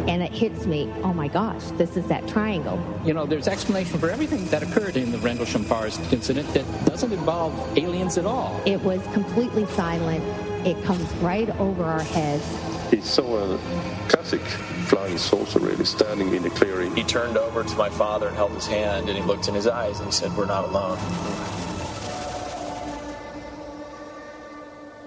And it hits me, oh my gosh, this is that triangle. You know, there's explanation for everything that occurred in the Rendlesham Forest incident that doesn't involve aliens at all. It was completely silent. It comes right over our heads. He saw a classic flying saucer really standing in the clearing. He turned over to my father and held his hand, and he looked in his eyes and he said, "We're not alone."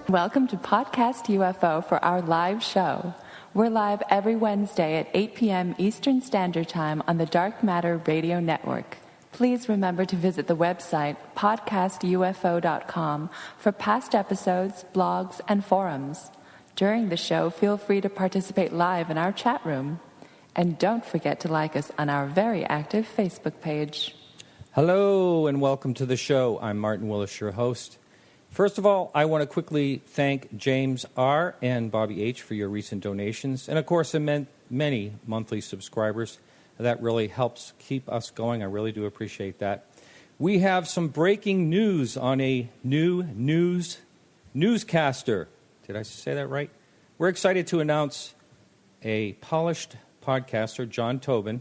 Welcome to Podcast UFO for our live show. We're live every Wednesday at 8 p.m. Eastern Standard Time on the Dark Matter Radio Network. Please remember to visit the website podcastufo.com for past episodes, blogs, and forums. During the show, feel free to participate live in our chat room. And don't forget to like us on our very active Facebook page. Hello and welcome to the show. I'm Martin Willis, your host. First of all, I want to quickly thank James R. and Bobby H. for your recent donations, and of course, many monthly subscribers. That really helps keep us going. I really do appreciate that. We have some breaking news on a new newscaster. Did I say that right? We're excited to announce a polished podcaster, John Tobin.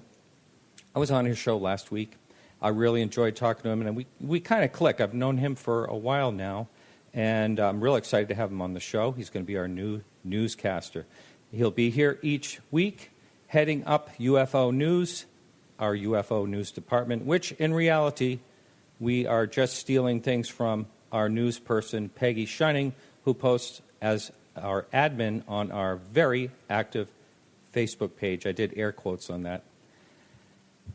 I was on his show last week. I really enjoyed talking to him, and we kind of click. I've known him for a while now. And I'm real excited to have him on the show. He's going to be our new newscaster. He'll be here each week, heading up UFO News, our UFO News department, which in reality, we are just stealing things from our news person, Peggy Shunning, who posts as our admin on our very active Facebook page. I did air quotes on that.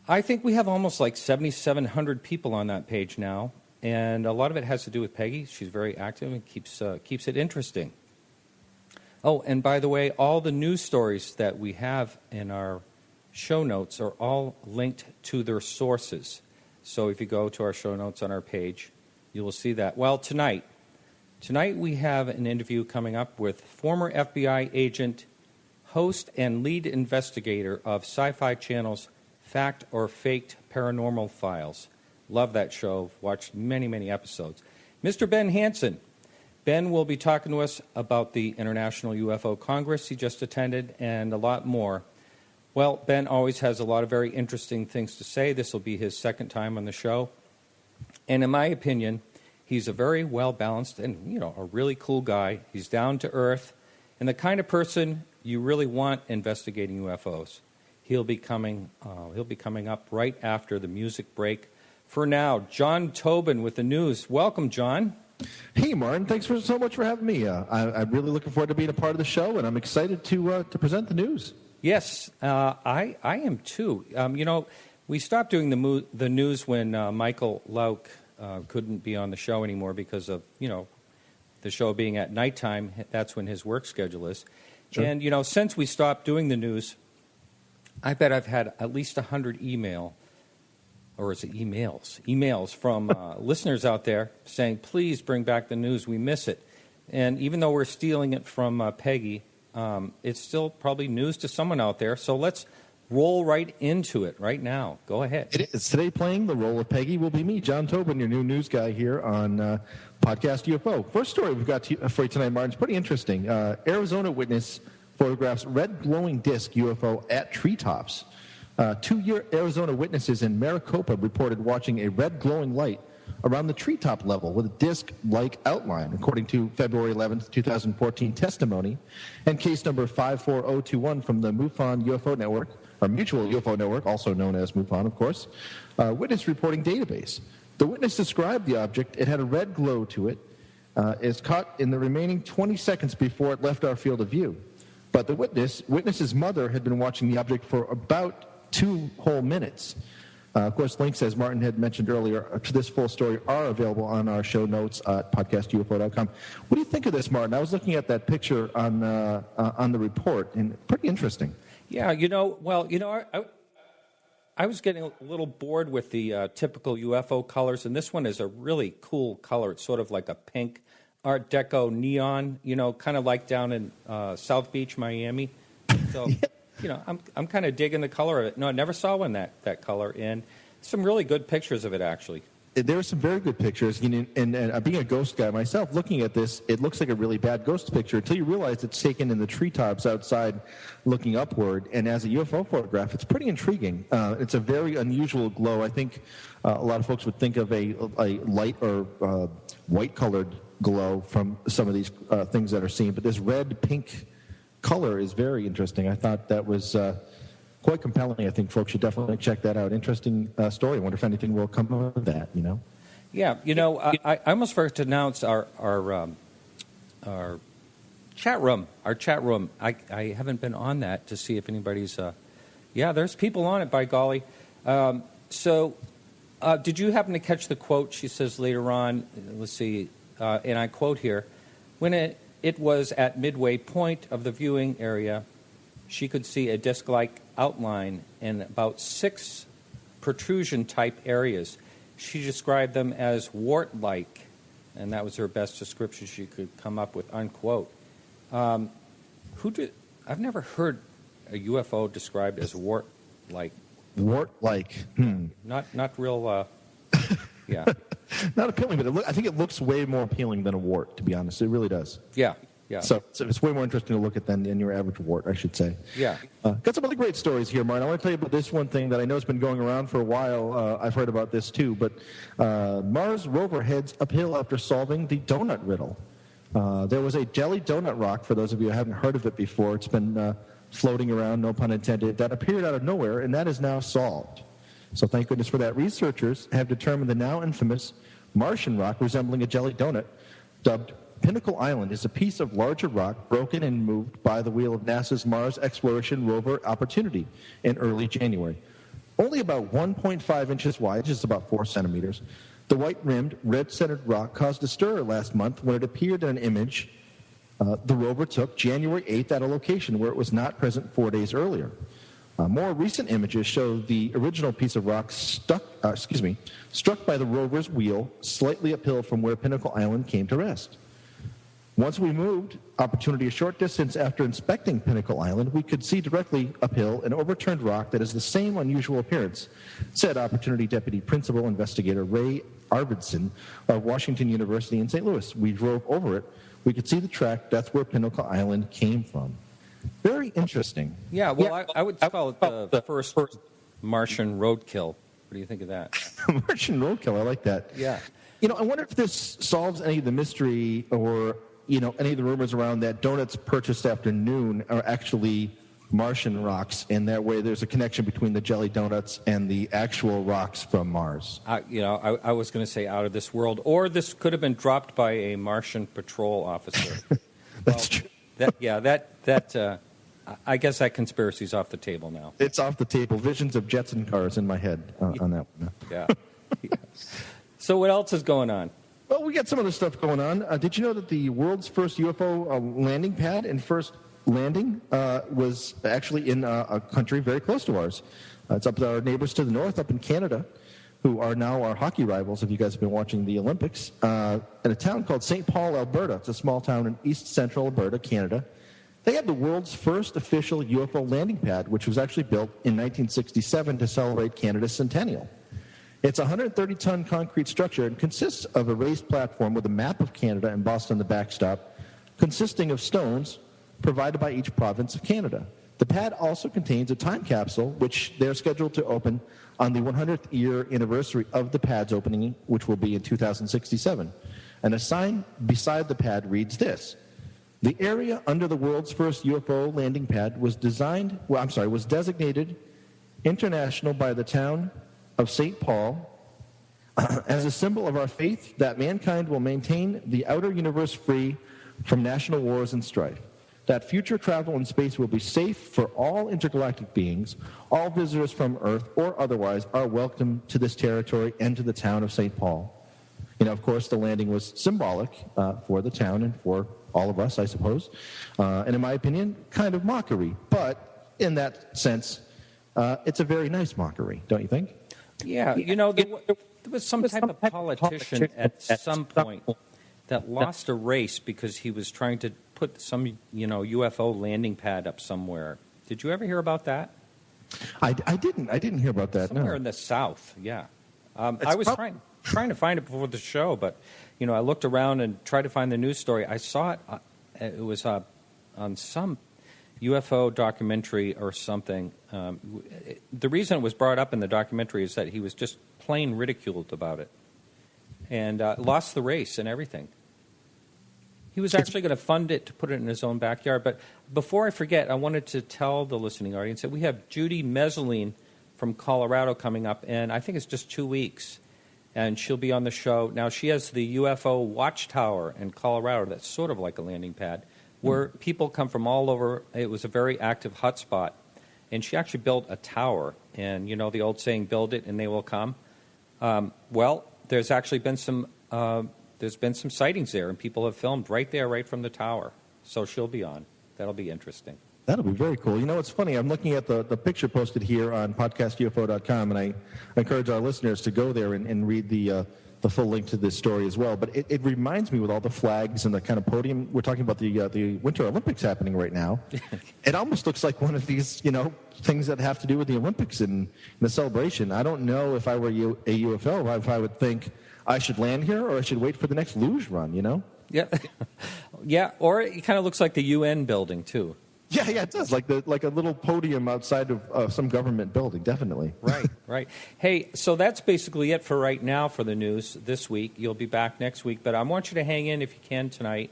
I think we have almost like 7,700 people on that page now. And a lot of it has to do with Peggy. She's very active and keeps it interesting. Oh, and by the way, all the news stories that we have in our show notes are all linked to their sources. So if you go to our show notes on our page, you will see that. Well, tonight we have an interview coming up with former FBI agent, host, and lead investigator of SyFy Channel's Fact or Faked Paranormal Files. Love that show. Watched many, many episodes. Mr. Ben Hansen. Ben will be talking to us about the International UFO Congress he just attended and a lot more. Well, Ben always has a lot of very interesting things to say. This will be his second time on the show. And in my opinion, he's a very well-balanced and, a really cool guy. He's down to earth and the kind of person you really want investigating UFOs. He'll be coming up right after the music break. For now, John Tobin with the news. Welcome, John. Hey, Martin. Thanks so much for having me. I'm really looking forward to being a part of the show, and I'm excited to present the news. Yes, I am too. We stopped doing the news when Michael Lauk couldn't be on the show anymore because of, the show being at nighttime. That's when his work schedule is. Sure. And, since we stopped doing the news, I bet I've had at least 100 emails from listeners out there saying, please bring back the news, we miss it. And even though we're stealing it from Peggy, it's still probably news to someone out there. So let's roll right into it right now. Go ahead. It is. Today playing the role of Peggy will be me, John Tobin, your new news guy here on Podcast UFO. First story we've got for you tonight, Martin, is pretty interesting. Arizona witness photographs red glowing disc UFO at treetops. 2 Arizona witnesses in Maricopa reported watching a red glowing light around the treetop level with a disc-like outline, according to February 11th, 2014 testimony, and case number 54021 from the MUFON UFO Network, or Mutual UFO Network, also known as MUFON, of course, witness reporting database. The witness described the object. It had a red glow to it. It's caught in the remaining 20 seconds before it left our field of view. But the witness's mother had been watching the object for about 2 whole minutes. Of course, links, as Martin had mentioned earlier, to this full story are available on our show notes at podcastufo.com. What do you think of this, Martin? I was looking at that picture on the report, and pretty interesting. Yeah, I was getting a little bored with the typical UFO colors, and this one is a really cool color. It's sort of like a pink Art Deco neon, kind of like down in South Beach, Miami. So, I'm kind of digging the color of it. No, I never saw one that color, and some really good pictures of it, actually. there are some very good pictures, and being a ghost guy myself, looking at this, it looks like a really bad ghost picture until you realize it's taken in the treetops outside looking upward. And as a UFO photograph, it's pretty intriguing. It's a very unusual glow. I think a lot of folks would think of a light or white-colored glow from some of these things that are seen, but this red-pink color is very interesting. I thought that was quite compelling. I think folks should definitely check that out. Interesting story. I wonder if anything will come of that, Yeah, I almost forgot to announce our chat room. Our chat room. I haven't been on that to see if anybody's... there's people on it, by golly. So did you happen to catch the quote? She says later on, let's see, and I quote here, when it was at midway point of the viewing area, she could see a disc-like outline in about 6 protrusion-type areas. She described them as wart-like, and that was her best description she could come up with, unquote. I've never heard a UFO described as wart-like. Wart-like. Not real, yeah. Not appealing, but I think it looks way more appealing than a wart, to be honest. It really does. Yeah. So it's way more interesting to look at than your average wart, I should say. Yeah. Got some other great stories here, Martin. I want to tell you about this one thing that I know has been going around for a while. I've heard about this too, but Mars rover heads uphill after solving the donut riddle. There was a jelly donut rock, for those of you who haven't heard of it before. It's been floating around, no pun intended, that appeared out of nowhere, and that is now solved. So thank goodness for that. Researchers have determined the now infamous Martian rock resembling a jelly donut, dubbed Pinnacle Island, is a piece of larger rock broken and moved by the wheel of NASA's Mars Exploration Rover Opportunity in early January. Only about 1.5 inches wide, just about 4 centimeters, the white-rimmed, red-centered rock caused a stir last month when it appeared in an image the rover took January 8th at a location where it was not present 4 days earlier. More recent images show the original piece of rock struck by the rover's wheel slightly uphill from where Pinnacle Island came to rest. Once we moved Opportunity a short distance after inspecting Pinnacle Island, we could see directly uphill an overturned rock that is the same unusual appearance, said Opportunity Deputy Principal Investigator Ray Arvidson of Washington University in St. Louis. We drove over it. We could see the track. That's where Pinnacle Island came from. Very interesting. Yeah, well, I would call it the first Martian roadkill. What do you think of that? Martian roadkill, I like that. Yeah. I wonder if this solves any of the mystery or, any of the rumors around that donuts purchased after noon are actually Martian rocks, and that way there's a connection between the jelly donuts and the actual rocks from Mars. I was going to say out of this world, or this could have been dropped by a Martian patrol officer. That's true. I guess that conspiracy's off the table now. It's off the table. Visions of jets and cars in my head on that one. Yeah. So what else is going on? Well, we got some other stuff going on. Did you know that the world's first UFO landing pad and first landing was actually in a country very close to ours? It's up to our neighbors to the north, up in Canada, who are now our hockey rivals, if you guys have been watching the Olympics, in a town called St. Paul, Alberta. It's a small town in east-central Alberta, Canada. They had the world's first official UFO landing pad, which was actually built in 1967 to celebrate Canada's centennial. It's a 130-ton concrete structure and consists of a raised platform with a map of Canada embossed on the backstop, consisting of stones provided by each province of Canada. The pad also contains a time capsule, which they're scheduled to open on the 100th year anniversary of the pad's opening, which will be in 2067. And a sign beside the pad reads this: "The area under the world's first UFO landing pad was designated international by the town of St. Paul as a symbol of our faith that mankind will maintain the outer universe free from national wars and strife, that future travel in space will be safe for all intergalactic beings, all visitors from Earth or otherwise are welcome to this territory and to the town of St. Paul." Of course, the landing was symbolic for the town and for all of us, I suppose, and in my opinion, kind of mockery. But in that sense, it's a very nice mockery, don't you think? Yeah, there was some type of politician at some point that lost a race because he was trying to put some, UFO landing pad up somewhere. Did you ever hear about that? I didn't hear about that. Somewhere no. in the South, yeah. trying to find it before the show, but, I looked around and tried to find the news story. I saw it. It was on some UFO documentary or something. The reason it was brought up in the documentary is that he was just plain ridiculed about it and lost the race and everything. He was actually going to fund it to put it in his own backyard. But before I forget, I wanted to tell the listening audience that we have Judy Messeline from Colorado coming up, and I think it's just 2 weeks, and she'll be on the show. Now, she has the UFO Watchtower in Colorado that's sort of like a landing pad, where people come from all over. It was a very active hotspot, and she actually built a tower. And the old saying, build it and they will come. Well, there's actually been some sightings there, and people have filmed right there, right from the tower. So she'll be on. That'll be interesting. That'll be very cool. It's funny. I'm looking at the picture posted here on podcastufo.com, and I encourage our listeners to go there and read the full link to this story as well. But it reminds me, with all the flags and the kind of podium, we're talking about the Winter Olympics happening right now. It almost looks like one of these, things that have to do with the Olympics and the celebration. I don't know if I were a UFO, if I would think I should land here or I should wait for the next luge run, Yeah. Yeah, or it kind of looks like the UN building, too. Yeah, it does, like a little podium outside of some government building, definitely. Right. Hey, so that's basically it for right now for the news this week. You'll be back next week, but I want you to hang in if you can tonight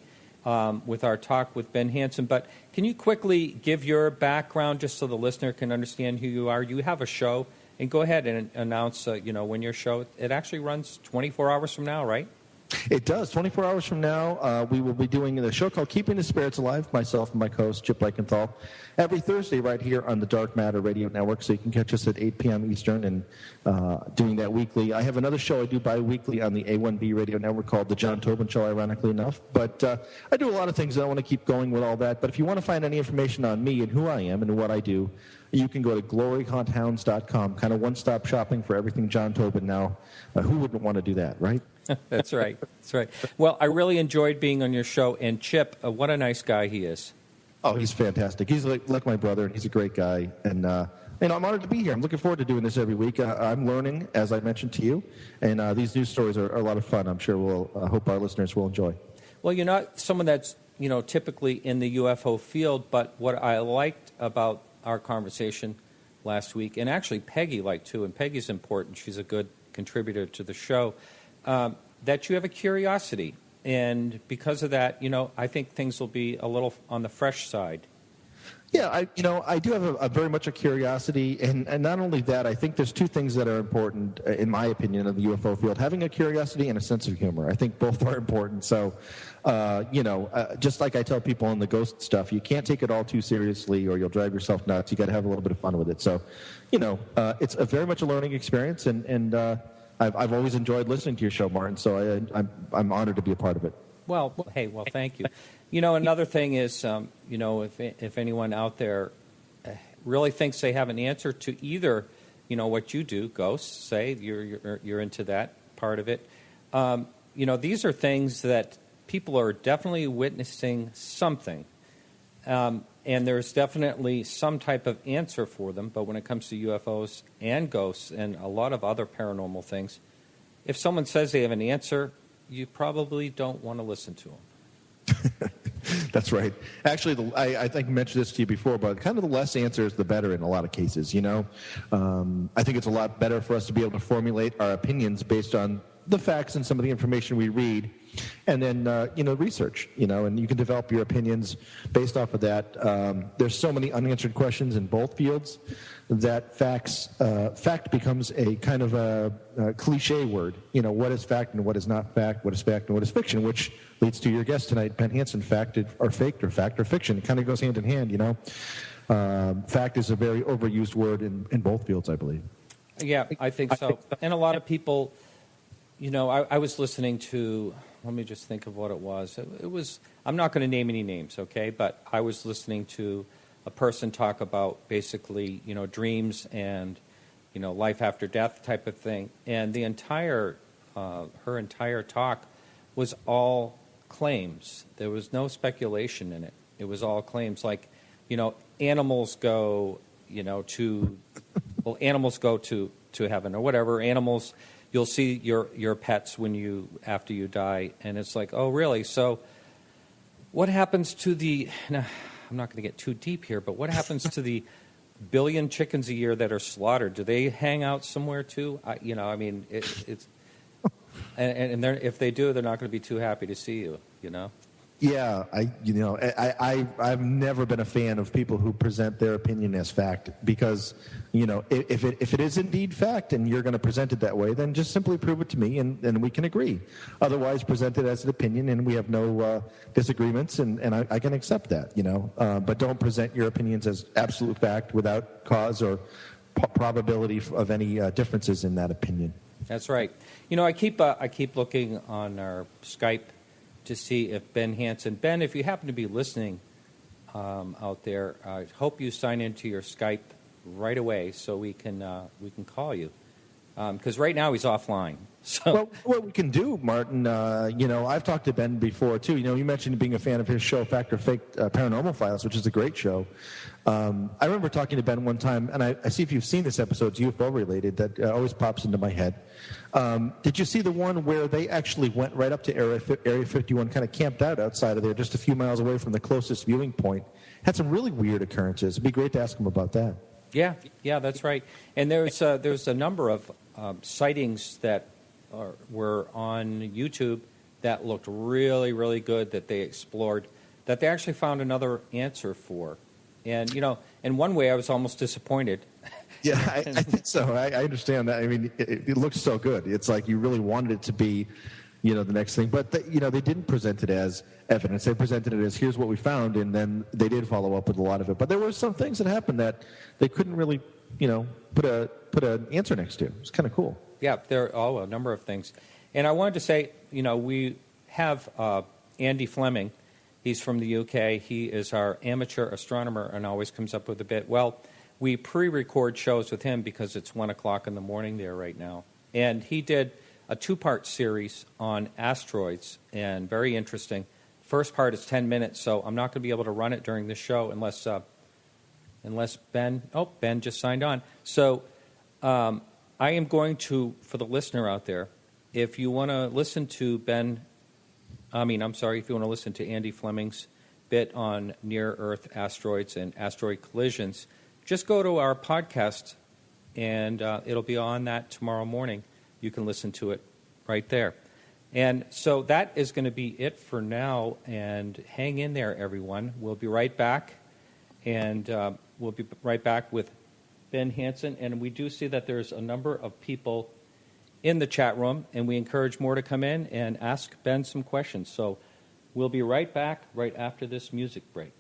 with our talk with Ben Hansen. But can you quickly give your background just so the listener can understand who you are? You have a show, and go ahead and announce, when your show, it actually runs 24 hours from now, right? It does. 24 hours from now, we will be doing the show called Keeping the Spirits Alive, myself and my co-host, Chip Leichenthal, every Thursday right here on the Dark Matter Radio Network, so you can catch us at 8 p.m. Eastern and doing that weekly. I have another show I do bi-weekly on the A1B Radio Network called The John Tobin Show, ironically enough. But I do a lot of things, and I want to keep going with all that. But if you want to find any information on me and who I am and what I do, you can go to gloryhunthounds.com, kind of one-stop shopping for everything John Tobin now. Who wouldn't want to do that, right? That's right. Well, I really enjoyed being on your show, and Chip, what a nice guy he is. Oh, he's fantastic. He's like my brother, and he's a great guy. And I'm honored to be here. I'm looking forward to doing this every week. I'm learning, as I mentioned to you, and these news stories are a lot of fun. I'm sure hope our listeners will enjoy. Well, you're not someone that's typically in the UFO field, but what I liked about our conversation last week, and actually Peggy liked too, and Peggy's important. She's a good contributor to the show. That you have a curiosity, and because of that, I think things will be a little on the fresh side. Yeah, I do have a very much a curiosity, and not only that, I think there's two things that are important, in my opinion, in the UFO field: having a curiosity and a sense of humor. I think both are important. So, just like I tell people on the ghost stuff, you can't take it all too seriously, or you'll drive yourself nuts. You got to have a little bit of fun with it. So, it's a very much a learning experience, and I've always enjoyed listening to your show, Martin. So I'm honored to be a part of it. Well, thank you. Another thing is, if anyone out there really thinks they have an answer to either, what you do, ghosts, say you're into that part of it. These are things that people are definitely witnessing something, and there's definitely some type of answer for them. But when it comes to UFOs and ghosts and a lot of other paranormal things, if someone says they have an answer, you probably don't want to listen to them. That's right. Actually, I think I mentioned this to you before, but kind of the less answers, the better in a lot of cases, I think it's a lot better for us to be able to formulate our opinions based on the facts and some of the information we read, and then, research, and you can develop your opinions based off of that. There's so many unanswered questions in both fields that fact becomes a kind of a cliche word. What is fact and what is not fact, what is fact and what is fiction, which leads to your guest tonight, Ben Hansen, fact or faked or fact or fiction. It kind of goes hand in hand, Fact is a very overused word in both fields, I believe. Yeah, I think so. And a lot of people, I was listening to, let me just think of what it was. It was, I'm not going to name any names, okay? But I was listening to a person talk about basically, dreams and, life after death type of thing. And the her entire talk was all claims. There was no speculation in it. It was all claims. Like, animals go, animals go to heaven or whatever. Animals you'll see your pets after you die, and it's like, oh, really? So what happens to now, I'm not going to get too deep here, but what happens to the billion chickens a year that are slaughtered? Do they hang out somewhere too? It's and if they do, they're not going to be too happy to see you. Yeah, I've never been a fan of people who present their opinion as fact, because, if it is indeed fact and you're going to present it that way, then just simply prove it to me and we can agree. Otherwise, present it as an opinion and we have no disagreements, and I can accept that, but don't present your opinions as absolute fact without cause or probability of any differences in that opinion. That's right. I keep looking on our Skype to see if Ben Hansen. Ben, if you happen to be listening out there, I hope you sign into your Skype right away so we can call you. Because right now he's offline. So. Well, what we can do, Martin, I've talked to Ben before, too. You mentioned being a fan of his show, Fact or Fake Paranormal Files, which is a great show. I remember talking to Ben one time, and I see if you've seen this episode, it's UFO-related, that always pops into my head. Did you see the one where they actually went right up to Area 51, kind of camped out outside of there, just a few miles away from the closest viewing point? Had some really weird occurrences. It'd be great to ask him about that. Yeah, that's right. And there's a number of sightings that were on YouTube that looked really, really good, that they explored, that they actually found another answer for. And, in one way I was almost disappointed. Yeah, I think so. I understand that. I mean, it looks so good. It's like you really wanted it to be, the next thing. But, they didn't present it as evidence. They presented it as, here's what we found, and then they did follow up with a lot of it. But there were some things that happened that they couldn't really, put an answer next to. It was kind of cool. Yeah, there are a number of things. And I wanted to say, we have Andy Fleming. He's from the UK. He is our amateur astronomer and always comes up with a bit. Well, we pre-record shows with him because it's 1 o'clock in the morning there right now. And he did a 2-part series on asteroids, and very interesting. First part is 10 minutes, so I'm not going to be able to run it during this show unless Ben just signed on. So I am going to, for the listener out there, if you want to listen to if you want to listen to Andy Fleming's bit on near-Earth asteroids and asteroid collisions, just go to our podcast, and it'll be on that tomorrow morning. You can listen to it right there. And so that is going to be it for now, and hang in there, everyone. We'll be right back, and we'll be right back with Ben Hansen. And we do see that there's a number of people in the chat room, and we encourage more to come in and ask Ben some questions. So we'll be right back right after this music break.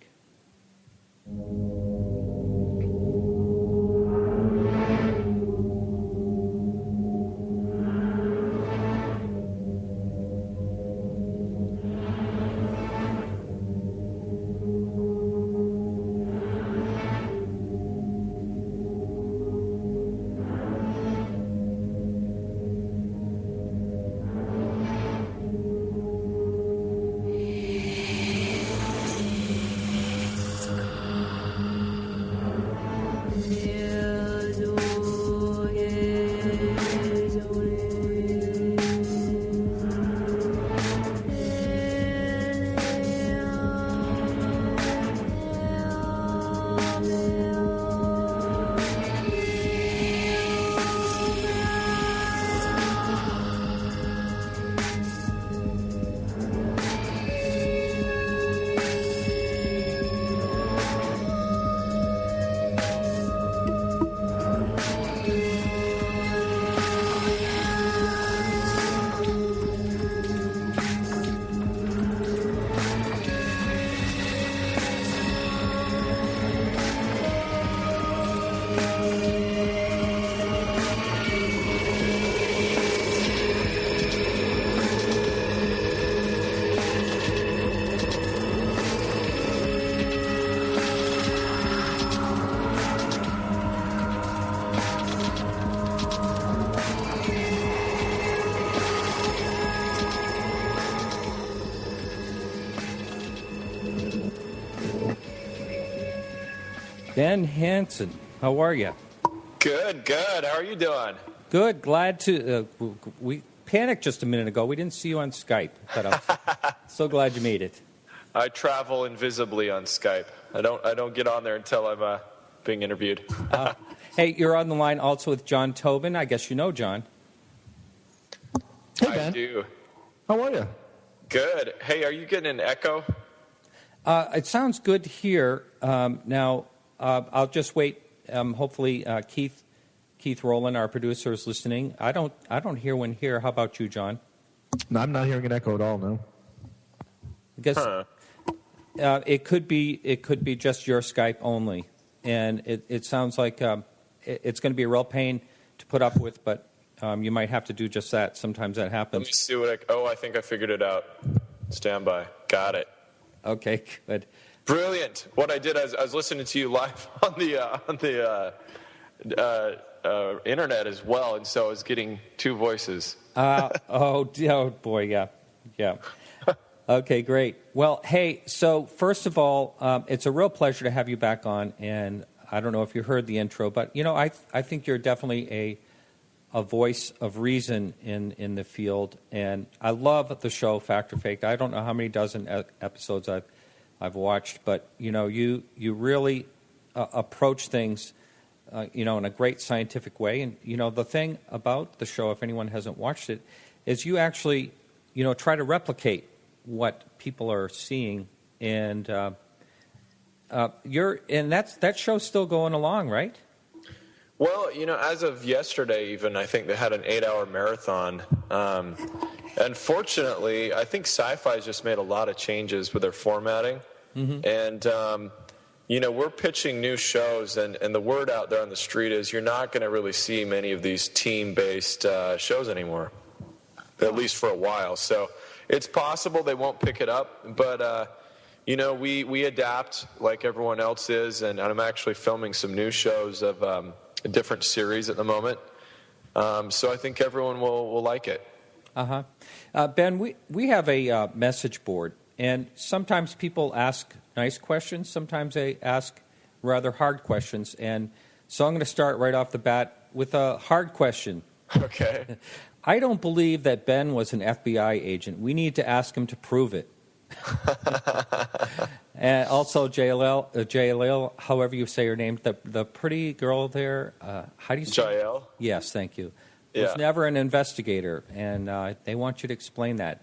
Ben Hansen, how are you? Good. How are you doing? Good. Glad to. We panicked just a minute ago. We didn't see you on Skype, but I'm so glad you made it. I travel invisibly on Skype. I don't get on there until I'm being interviewed. Hey, you're on the line also with John Tobin. I guess you know John. Hey, Ben. I do. How are you? Good. Hey, are you getting an echo? It sounds good here. Now, I'll just wait. Hopefully, Keith Rowland, our producer, is listening. I don't hear one here. How about you, John? No, I'm not hearing an echo at all. No. I guess it could be just your Skype only, and it sounds like it's going to be a real pain to put up with, but you might have to do just that. Sometimes that happens. Let me see what I think I figured it out. Stand by. Got it. Okay, good. Brilliant. What I did, I was listening to you live on the internet as well, and so I was getting two voices. Oh boy, yeah. Okay, great. Well, hey, so first of all, it's a real pleasure to have you back on, and I don't know if you heard the intro, but I think you're definitely a voice of reason in the field, and I love the show Fact or Fake. I don't know how many dozen episodes I've watched, but you really approach things in a great scientific way. And the thing about the show, if anyone hasn't watched it, is you actually try to replicate what people are seeing, and that show's still going along, right? Well, as of yesterday even, I think they had an 8-hour marathon. Unfortunately, I think SyFy's just made a lot of changes with their formatting. Mm-hmm. And, we're pitching new shows, and the word out there on the street is you're not going to really see many of these team-based shows anymore, at least for a while. So it's possible they won't pick it up, but, we adapt like everyone else is, and I'm actually filming some new shows of a different series at the moment. So I think everyone will like it. Ben, we have a message board, and sometimes people ask nice questions, sometimes they ask rather hard questions, and so I'm going to start right off the bat with a hard question. Okay. I don't believe that Ben was an FBI agent. We need to ask him to prove it. And also JLL, however you say her name, the pretty girl there, how do you say it? Jael? Yes, thank you. Yeah. Was never an investigator, and they want you to explain that.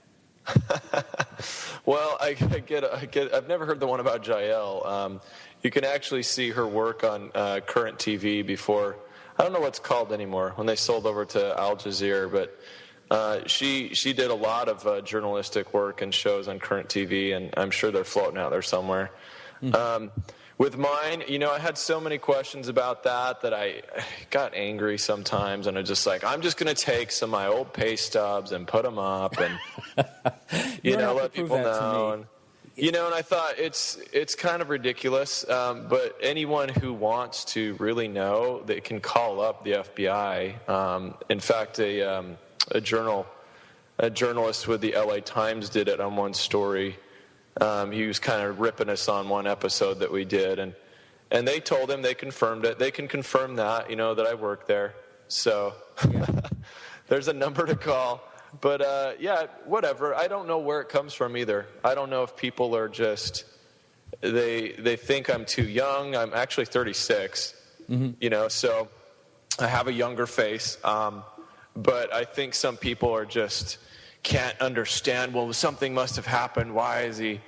Well, I've never heard the one about Jael. You can actually see her work on current TV before. I don't know what's called anymore, when they sold over to Al Jazeera, but she did a lot of journalistic work and shows on current TV, and I'm sure they're floating out there somewhere. Mm-hmm. With mine, I had so many questions about that I got angry sometimes, and I'm just going to take some of my old pay stubs and put them up, and let people know. And I thought it's kind of ridiculous, but anyone who wants to really know, they can call up the FBI. In fact, a journalist with the LA Times did it on one story. He was kind of ripping us on one episode that we did, and they told him, they confirmed it. They can confirm that, that I work there. So there's a number to call. But whatever. I don't know where it comes from either. I don't know if people are just they think I'm too young. I'm actually 36. Mm-hmm. So I have a younger face. But I think some people are just can't understand, well, something must have happened. Why is he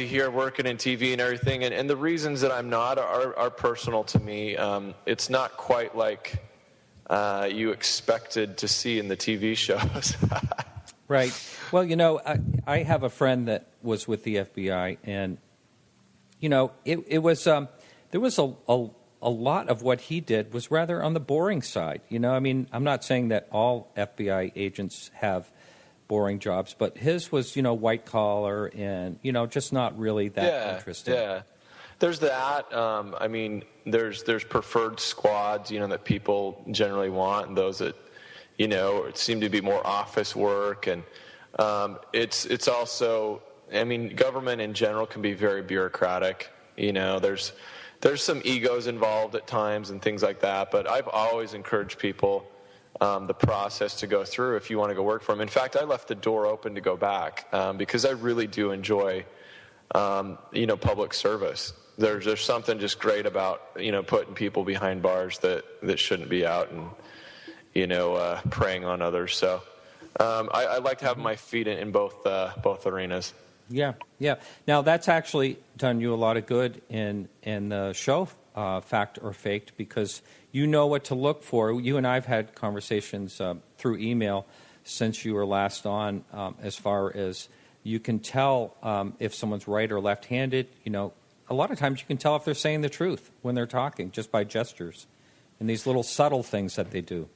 here working in TV and everything? And the reasons that I'm not are personal to me. It's not quite like you expected to see in the TV shows. Right. Well, I have a friend that was with the FBI, and it was there was a lot of what he did was rather on the boring side. I'm not saying that all FBI agents have boring jobs, but his was, white collar and, just not really that interesting. Yeah. There's that. There's preferred squads, that people generally want, and those that, seem to be more office work. And it's also, government in general can be very bureaucratic. There's some egos involved at times and things like that, but I've always encouraged people the process to go through if you want to go work for them. In fact, I left the door open to go back because I really do enjoy, public service. There's something just great about, putting people behind bars that shouldn't be out and, preying on others. So I like to have my feet in both arenas. Yeah. Now, that's actually done you a lot of good in the show, Fact or Faked, because you know what to look for. You and I have had conversations through email since you were last on, as far as you can tell if someone's right or left-handed. A lot of times you can tell if they're saying the truth when they're talking just by gestures and these little subtle things that they do.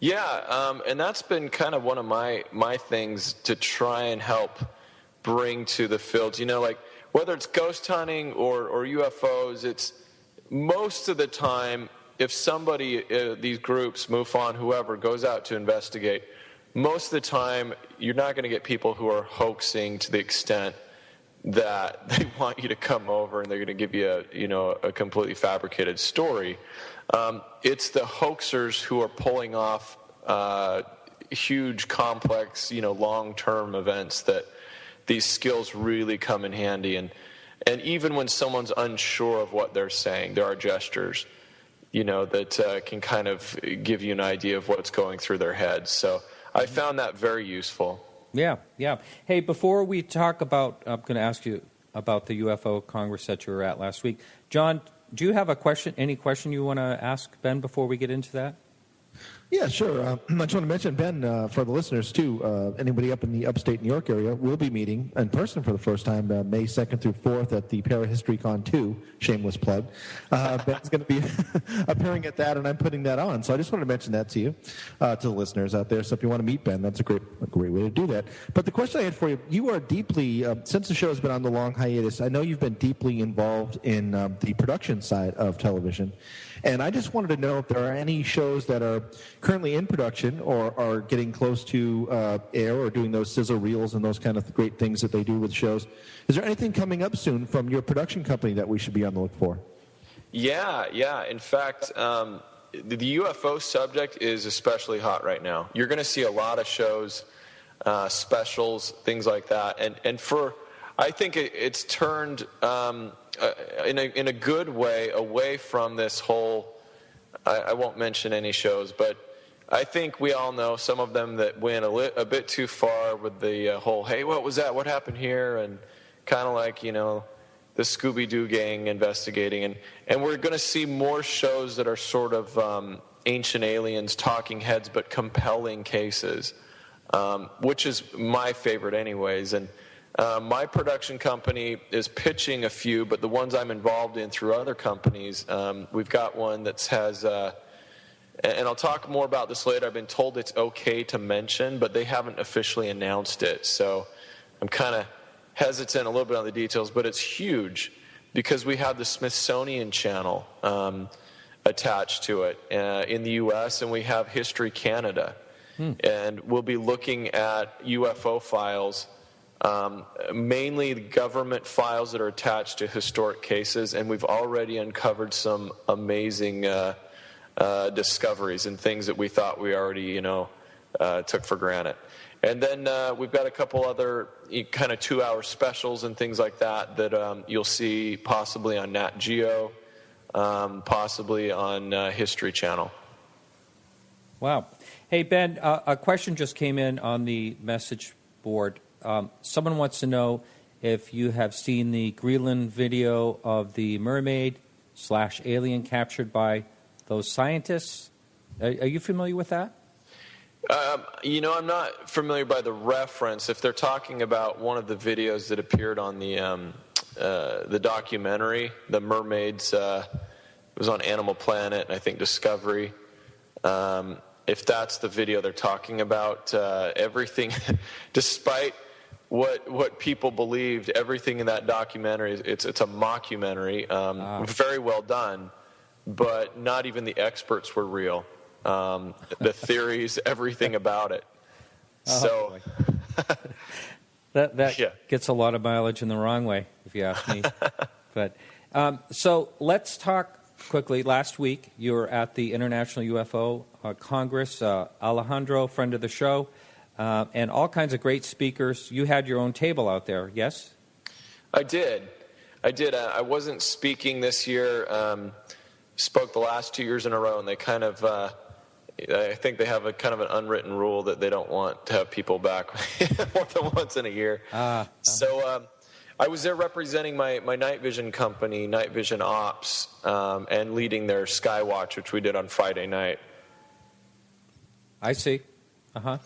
Yeah, and that's been kind of one of my things to try and help bring to the fields. Like whether it's ghost hunting or UFOs, it's most of the time if somebody, these groups, MUFON, whoever, goes out to investigate, most of the time you're not going to get people who are hoaxing to the extent that they want you to come over and they're going to give you a completely fabricated story. It's the hoaxers who are pulling off huge, complex, long-term events that these skills really come in handy. And even when someone's unsure of what they're saying, there are gestures, that can kind of give you an idea of what's going through their heads. So I found that very useful. Yeah. Hey, before we talk about, I'm going to ask you about the UFO Congress that you were at last week. John, do you have any question you want to ask Ben before we get into that? Yeah, sure. I just want to mention, Ben, for the listeners, too, anybody up in the upstate New York area will be meeting in person for the first time May 2nd through 4th at the ParaHistoryCon 2, shameless plug. Ben's going to be appearing at that, and I'm putting that on. So I just wanted to mention that to you, to the listeners out there. So if you want to meet Ben, that's a great way to do that. But the question I had for you, you are deeply, since the show has been on the long hiatus, I know you've been deeply involved in the production side of television. And I just wanted to know if there are any shows that are currently in production or are getting close to air or doing those sizzle reels and those kind of great things that they do with shows. Is there anything coming up soon from your production company that we should be on the look for? Yeah. In fact, the UFO subject is especially hot right now. You're going to see a lot of shows, specials, things like that. And I think it's turned in a good way away from this whole, I won't mention any shows, but I think we all know some of them that went a bit too far with the whole, hey, what was that? What happened here? And kind of like, the Scooby-Doo gang investigating. And we're going to see more shows that are sort of ancient aliens, talking heads, but compelling cases, which is my favorite anyways. And my production company is pitching a few, but the ones I'm involved in through other companies, we've got one that has, and I'll talk more about this later. I've been told it's okay to mention, but they haven't officially announced it. So I'm kind of hesitant a little bit on the details, but it's huge because we have the Smithsonian Channel attached to it in the U.S., and we have History Canada. And we'll be looking at UFO files, mainly government files that are attached to historic cases, and we've already uncovered some amazing discoveries and things that we thought we already, took for granted. And then we've got a couple other kind of 2-hour specials and things like that you'll see possibly on Nat Geo, possibly on History Channel. Wow. Hey, Ben, a question just came in on the message board. Someone wants to know if you have seen the Greenland video of the mermaid/alien captured by those scientists. Are you familiar with that? I'm not familiar by the reference. If they're talking about one of the videos that appeared on the documentary, the mermaids, it was on Animal Planet and I think Discovery. If that's the video they're talking about, everything, despite what people believed, everything in that documentary, it's a mockumentary, very well done, but not even the experts were real. The theories, everything about it. So that gets a lot of mileage in the wrong way, if you ask me. But so let's talk quickly, last week you were at the International UFO Congress. Alejandro, friend of the show, and all kinds of great speakers. You had your own table out there, yes? I did. I wasn't speaking this year. Spoke the last 2 years in a row, and they kind of, I think they have a kind of an unwritten rule that they don't want to have people back more than once in a year. So I was there representing my night vision company, Night Vision Ops, and leading their Skywatch, which we did on Friday night. I see. Well,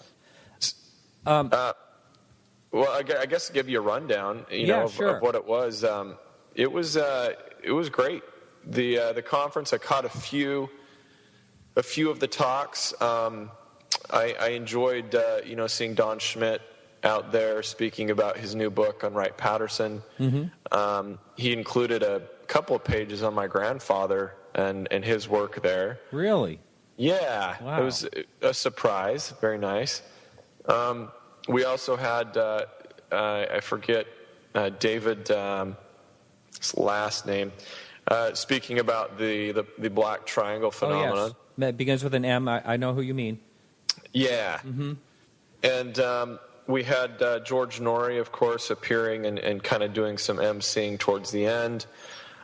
I guess to give you a rundown, of what it was. It was great. The conference, I caught a few of the talks. I enjoyed seeing Don Schmidt out there speaking about his new book on Wright Patterson. Mm-hmm. He included a couple of pages on my grandfather and his work there. Really? Yeah. Wow. It was a surprise. Very nice. We also had I forget David, his last name. Speaking about the black triangle phenomenon. Oh, yes. It begins with an M. I know who you mean. Yeah. Mm-hmm. And we had George Norrie, of course, appearing and kind of doing some emceeing towards the end.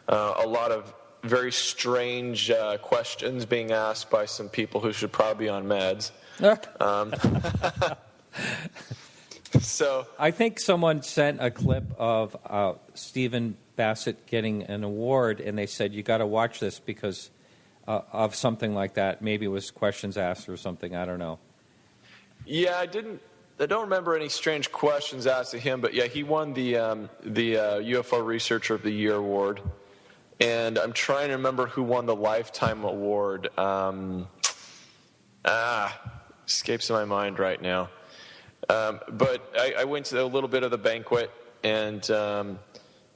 A lot of very strange questions being asked by some people who should probably be on meds. So I think someone sent a clip of Stephen Bassett getting an award, and they said, you got to watch this because of something like that. Maybe it was questions asked or something. I don't know. Yeah, I don't remember any strange questions asked to him, but yeah, he won the UFO Researcher of the Year award. And I'm trying to remember who won the Lifetime award. Escapes my mind right now. But I went to a little bit of the banquet, and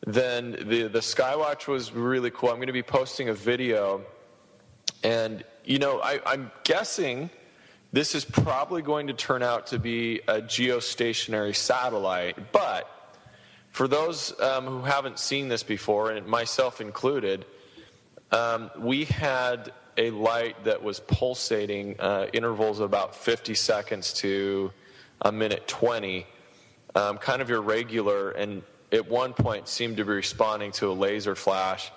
then the Skywatch was really cool. I'm going to be posting a video, and I'm guessing this is probably going to turn out to be a geostationary satellite. But for those who haven't seen this before, and myself included, we had a light that was pulsating intervals of about 50 seconds to a minute 20, kind of irregular, and at one point seemed to be responding to a laser flash.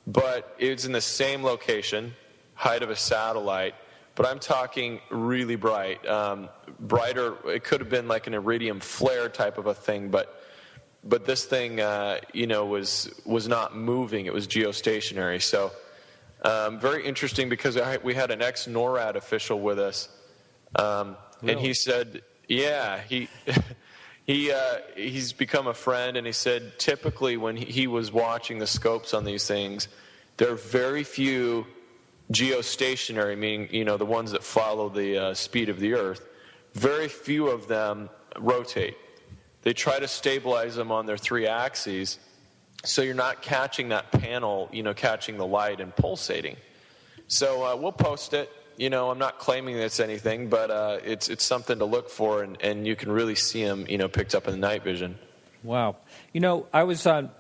But it's in the same location, height of a satellite, but I'm talking really bright. Brighter, it could have been like an iridium flare type of a thing, but this thing, was not moving. It was geostationary. So very interesting because we had an ex-NORAD official with us, really? And he said, yeah, he's become a friend, and he said typically when he was watching the scopes on these things, there are very few geostationary, meaning the ones that follow the speed of the Earth. Very few of them rotate. They try to stabilize them on their three axes, so you're not catching that panel, catching the light and pulsating. So we'll post it. I'm not claiming it's anything, but it's something to look for, and you can really see them, picked up in the night vision. Wow. I was on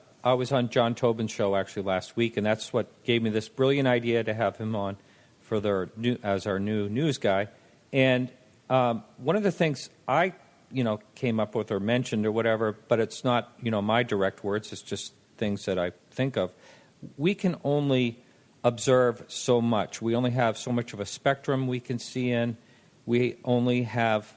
John Tobin's show actually last week, and that's what gave me this brilliant idea to have him on as our new news guy. And one of the things I came up with or mentioned or whatever, but it's not my direct words. It's just things that I think of. We can only observe so much. We only have so much of a spectrum we can see in. We only have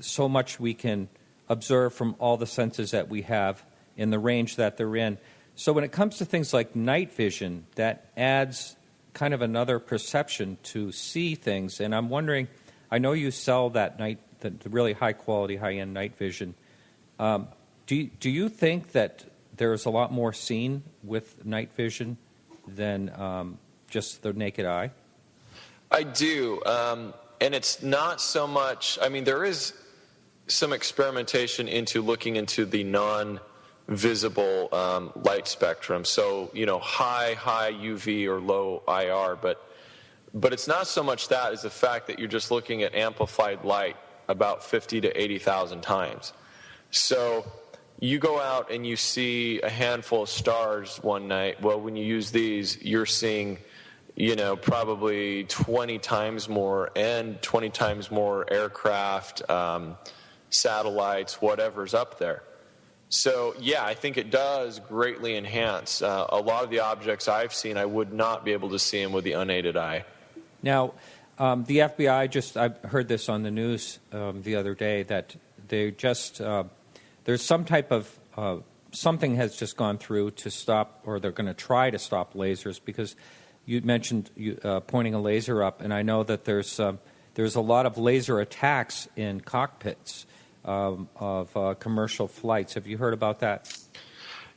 so much we can observe from all the senses that we have in the range that they're in. So when it comes to things like night vision, that adds kind of another perception to see things. And I'm wondering, I know you sell that the really high quality, high end night vision. Do you think that there's a lot more seen with night vision than just the naked eye? I do. And it's not so much, there is some experimentation into looking into the non-visible light spectrum. So, high UV or low IR, but it's not so much that as the fact that you're just looking at amplified light about 50 to 80,000 times. So, you go out and you see a handful of stars one night. Well, when you use these, you're seeing, probably 20 times more and 20 times more aircraft, satellites, whatever's up there. So, yeah, I think it does greatly enhance. A lot of the objects I've seen, I would not be able to see them with the unaided eye. Now, the FBI I heard this on the news the other day, that they there's some type of, something has just gone through to stop, or they're going to try to stop lasers, because you mentioned pointing a laser up, and I know that there's a lot of laser attacks in cockpits of commercial flights. Have you heard about that?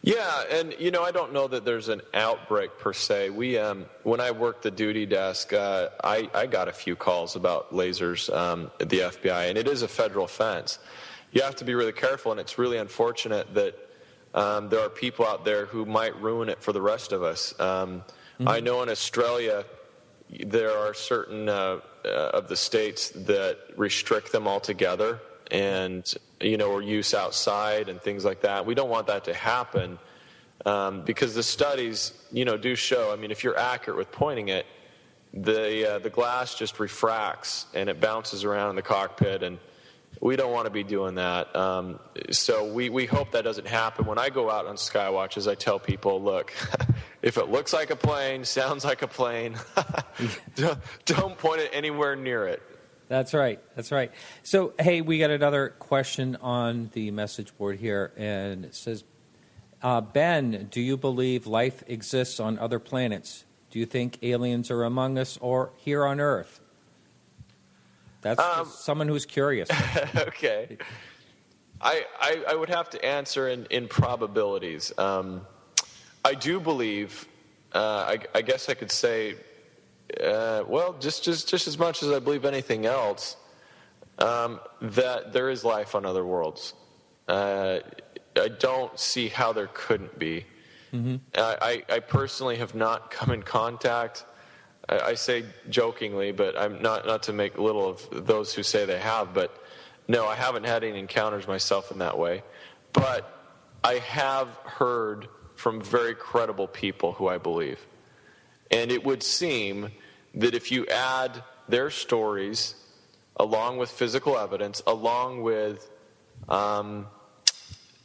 Yeah, and I don't know that there's an outbreak per se. We, when I worked the duty desk, I got a few calls about lasers at the FBI, and it is a federal offense. You have to be really careful, and it's really unfortunate that there are people out there who might ruin it for the rest of us. I know in Australia there are certain of the states that restrict them altogether, and or use outside and things like that. We don't want that to happen because the studies do show. I mean, if you're accurate with pointing it, the glass just refracts and it bounces around in the cockpit, and we don't want to be doing that. So we hope that doesn't happen. When I go out on skywatches, I tell people, look, if it looks like a plane, sounds like a plane, don't point it anywhere near it. That's right. That's right. So, hey, we got another question on the message board here, and it says, Ben, do you believe life exists on other planets? Do you think aliens are among us or here on Earth? That's just someone who's curious. Okay. I would have to answer in probabilities. I do believe, I guess I could say, just as much as I believe anything else, that there is life on other worlds. I don't see how there couldn't be. Mm-hmm. I personally have not come in contact. I say jokingly, but I'm not to make little of those who say they have. But no, I haven't had any encounters myself in that way. But I have heard from very credible people who I believe. And it would seem that if you add their stories, along with physical evidence, along with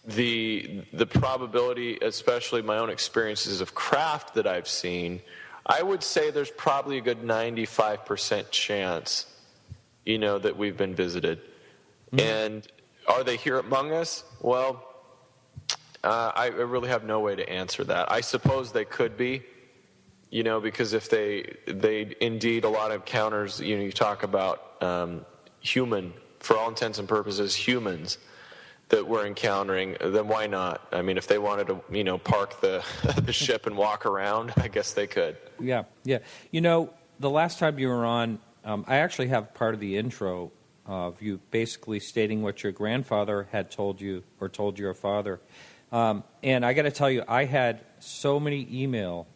the probability, especially my own experiences of craft that I've seen, I would say there's probably a good 95% chance, that we've been visited. Mm-hmm. And are they here among us? Well, I really have no way to answer that. I suppose they could be. Because if they indeed, a lot of encounters, you talk about human, for all intents and purposes, humans that we're encountering, then why not? I mean, if they wanted to, park the ship and walk around, I guess they could. Yeah. The last time you were on, I actually have part of the intro of you basically stating what your grandfather had told you or told your father. And I got to tell you, I had so many email,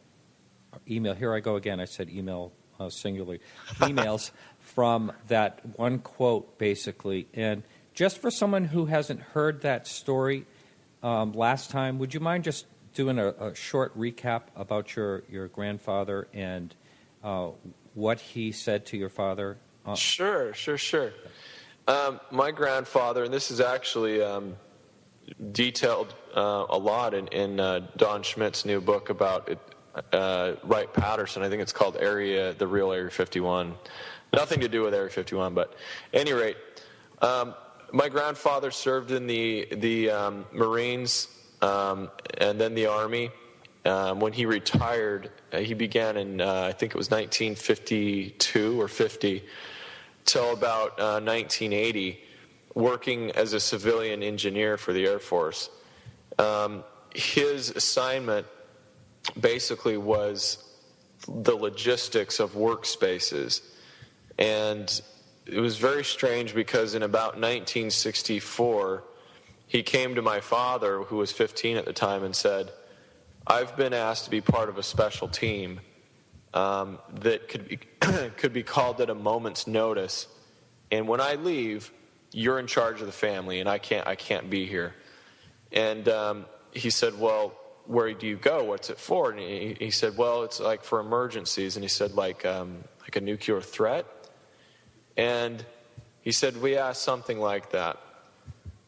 here I go again, I said email singularly, emails from that one quote, basically. And just for someone who hasn't heard that story last time, would you mind just doing a short recap about your grandfather and what he said to your father? Sure. My grandfather, and this is actually detailed a lot in Don Schmidt's new book about it, Wright-Patterson. I think it's called the Real Area 51. Nothing to do with Area 51, but at any rate, my grandfather served in the Marines and then the Army. When he retired, he began in, I think it was 1952 or 50, till about 1980, working as a civilian engineer for the Air Force. His assignment basically was the logistics of workspaces. And it was very strange because in about 1964, he came to my father, who was 15 at the time, and said, I've been asked to be part of a special team that could be called at a moment's notice. And when I leave, you're in charge of the family, and I can't be here. And he said, well, where do you go? What's it for? And he said, well, it's like for emergencies. And he said, like a nuclear threat? And he said, yeah, something like that.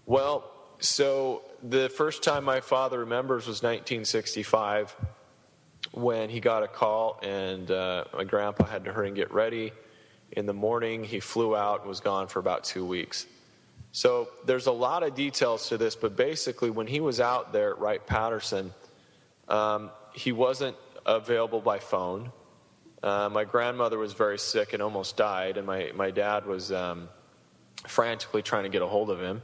Well, so the first time my father remembers was 1965, when he got a call, and my grandpa had to hurry and get ready. In the morning, he flew out and was gone for about 2 weeks. So there's a lot of details to this, but basically when he was out there at Wright-Patterson, he wasn't available by phone. My grandmother was very sick and almost died, and my dad was frantically trying to get a hold of him.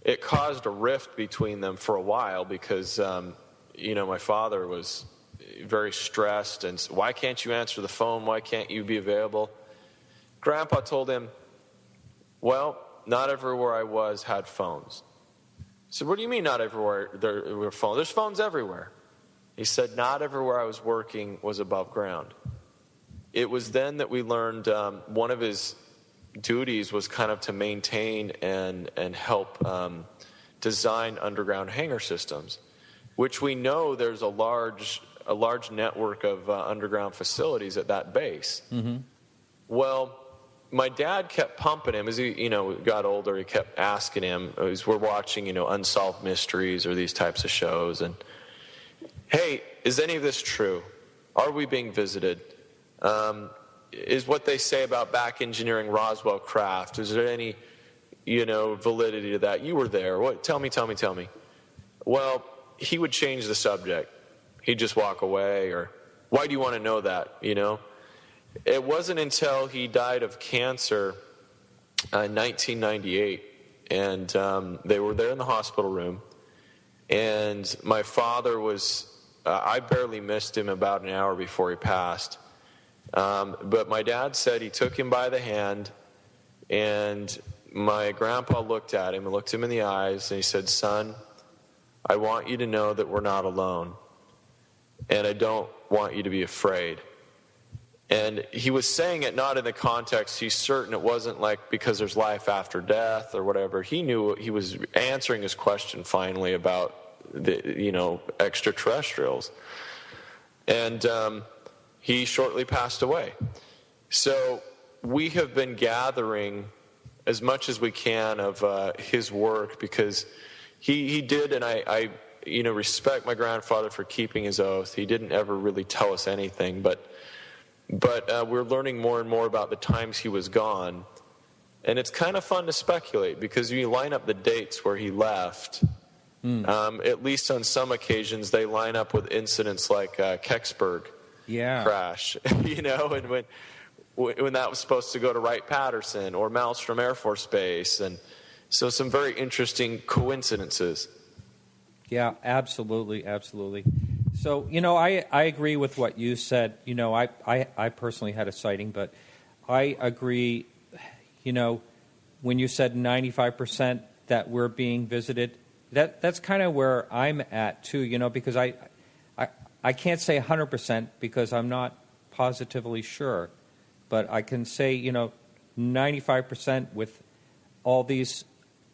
It caused a rift between them for a while because, my father was very stressed, and why can't you answer the phone? Why can't you be available? Grandpa told him, well, not everywhere I was had phones. I said, what do you mean not everywhere there were phones? There's phones everywhere. He said, not everywhere I was working was above ground. It was then that we learned one of his duties was kind of to maintain and help design underground hangar systems, which we know there's a large network of underground facilities at that base. Mm-hmm. Well, my dad kept pumping him as he, got older. He kept asking him, as we're watching, Unsolved Mysteries or these types of shows, and hey, is any of this true? Are we being visited? Is what they say about back engineering Roswell craft, is there any, validity to that? You were there. What? Tell me. Well, he would change the subject. He'd just walk away, or why do you want to know that, It wasn't until he died of cancer in 1998, and they were there in the hospital room, and my father was, I barely missed him about an hour before he passed. But my dad said he took him by the hand, and my grandpa looked at him and looked him in the eyes, and he said, son, I want you to know that we're not alone, and I don't want you to be afraid. And he was saying it not in the context, he's certain it wasn't like because there's life after death or whatever. He knew he was answering his question finally about the, extraterrestrials. And he shortly passed away. So we have been gathering as much as we can of his work, because he did, and I respect my grandfather for keeping his oath. He didn't ever really tell us anything, but we're learning more and more about the times he was gone. And it's kind of fun to speculate, because you line up the dates where he left. At least on some occasions, they line up with incidents like Kecksburg crash, and when that was supposed to go to Wright-Patterson or Malmstrom Air Force Base. And so some very interesting coincidences. Yeah, absolutely. So, I agree with what you said. I personally had a sighting, but I agree, when you said 95% that we're being visited, that's kind of where I'm at too, because I can't say 100% because I'm not positively sure, but I can say, 95% with all these,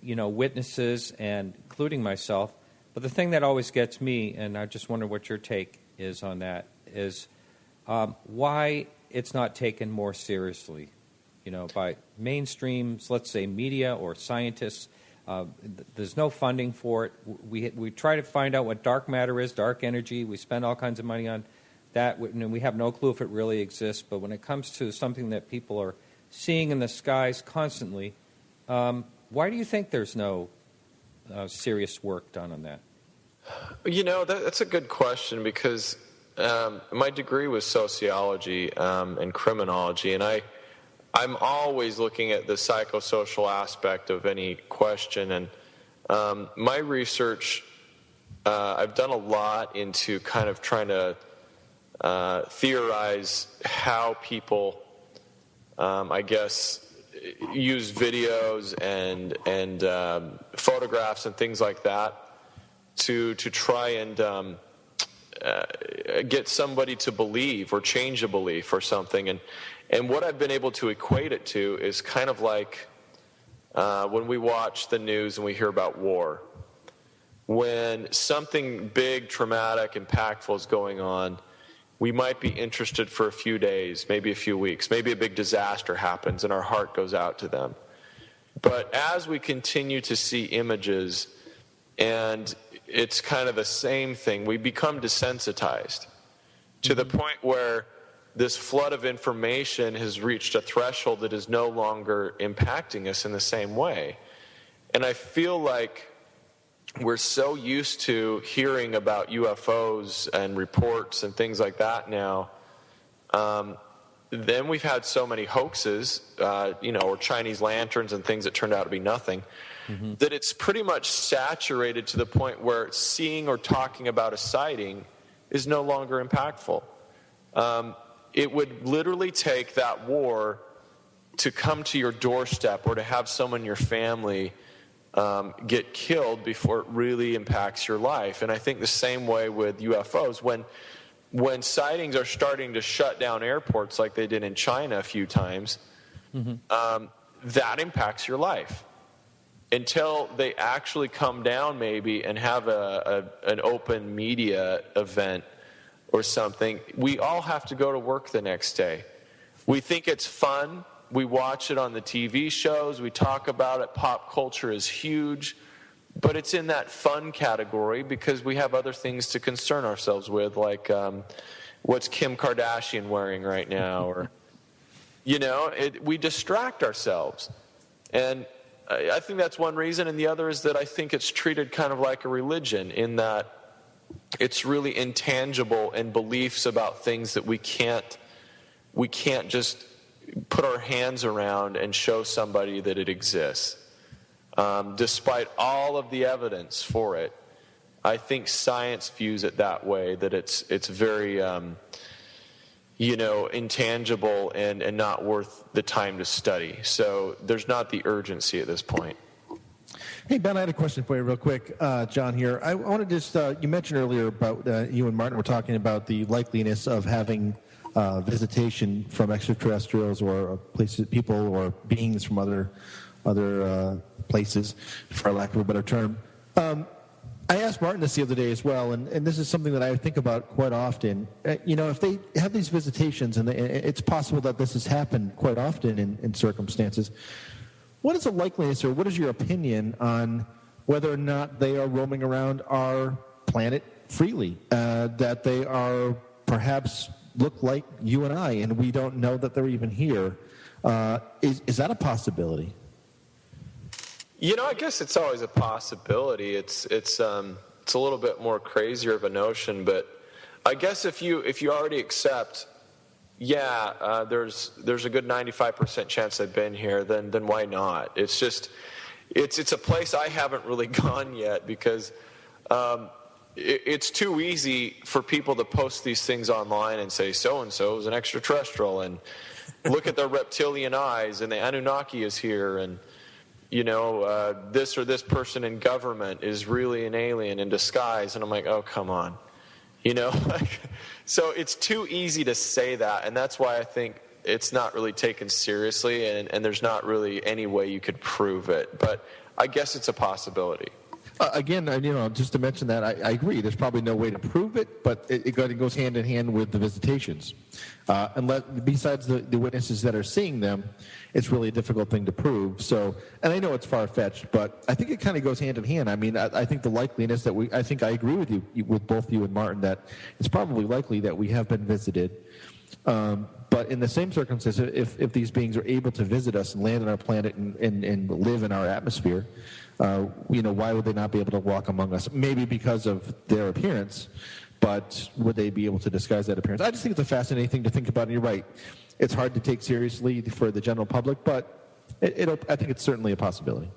witnesses, and including myself. But the thing that always gets me, and I just wonder what your take is on that, is why it's not taken more seriously, by mainstreams, let's say media or scientists. There's no funding for it. We try to find out what dark matter is, dark energy. We spend all kinds of money on that, and we have no clue if it really exists. But when it comes to something that people are seeing in the skies constantly, why do you think there's no serious work done on that? That's a good question, because my degree was sociology and criminology, and I'm always looking at the psychosocial aspect of any question. And my research, I've done a lot into kind of trying to theorize how people, use videos and photographs and things like that to try and get somebody to believe or change a belief or something. And what I've been able to equate it to is kind of like when we watch the news and we hear about war. when something big, traumatic, impactful is going on, we might be interested for a few days, maybe a few weeks, maybe a big disaster happens and our heart goes out to them. But as we continue to see images, and it's kind of the same thing, we become desensitized to the point where this flood of information has reached a threshold that is no longer impacting us in the same way. And I feel like we're so used to hearing about UFOs and reports and things like that now. Then we've had so many hoaxes, or Chinese lanterns and things that turned out to be nothing, that it's pretty much saturated to the point where seeing or talking about a sighting is no longer impactful. It would literally take that war to come to your doorstep or to have someone in your family get killed before it really impacts your life. And I think the same way with UFOs. When sightings are starting to shut down airports like they did in China a few times, that impacts your life. Until they actually come down maybe and have an open media event or something, we all have to go to work the next day. We think it's fun. We watch it on the TV shows. We talk about it. Pop culture is huge. But it's in that fun category because we have other things to concern ourselves with, like what's Kim Kardashian wearing right now? Or, we distract ourselves. And I think that's one reason. And the other is that I think it's treated kind of like a religion in that it's really intangible and beliefs about things that we can't just put our hands around and show somebody that it exists. Despite all of the evidence for it, I think science views it that way, that it's very, intangible and not worth the time to study. So there's not the urgency at this point. Hey, Ben, I had a question for you real quick. John here. I want to just, you mentioned earlier about you and Martin were talking about the likeliness of having visitation from extraterrestrials or people or beings from other places, for lack of a better term. I asked Martin this the other day as well, and this is something that I think about quite often. If they have these visitations, and it's possible that this has happened quite often in circumstances, what is the likeliness, or what is your opinion on whether or not they are roaming around our planet freely, that they are perhaps look like you and I, and we don't know that they're even here? Is that a possibility? I guess it's always a possibility. It's a little bit more crazier of a notion, but I guess if you already accept, there's a good 95% chance they've been here, then why not? It's just it's a place I haven't really gone yet because it's too easy for people to post these things online and say so and so is an extraterrestrial and look at their reptilian eyes and the Anunnaki is here and this or this person in government is really an alien in disguise. And I'm like, oh, come on. So it's too easy to say that. And that's why I think it's not really taken seriously. And there's not really any way you could prove it. But I guess it's a possibility. Again, just to mention that, I agree. There's probably no way to prove it, but it goes hand in hand with the visitations. Besides the witnesses that are seeing them, it's really a difficult thing to prove. So, and I know it's far-fetched, but I think it kind of goes hand in hand. I mean, I think the likeliness that I think I agree with you, with both you and Martin, that it's probably likely that we have been visited. But in the same circumstances, if these beings are able to visit us and land on our planet and live in our atmosphere, why would they not be able to walk among us? Maybe because of their appearance, but would they be able to disguise that appearance? I just think it's a fascinating thing to think about, and you're right. It's hard to take seriously for the general public, but I think it's certainly a possibility.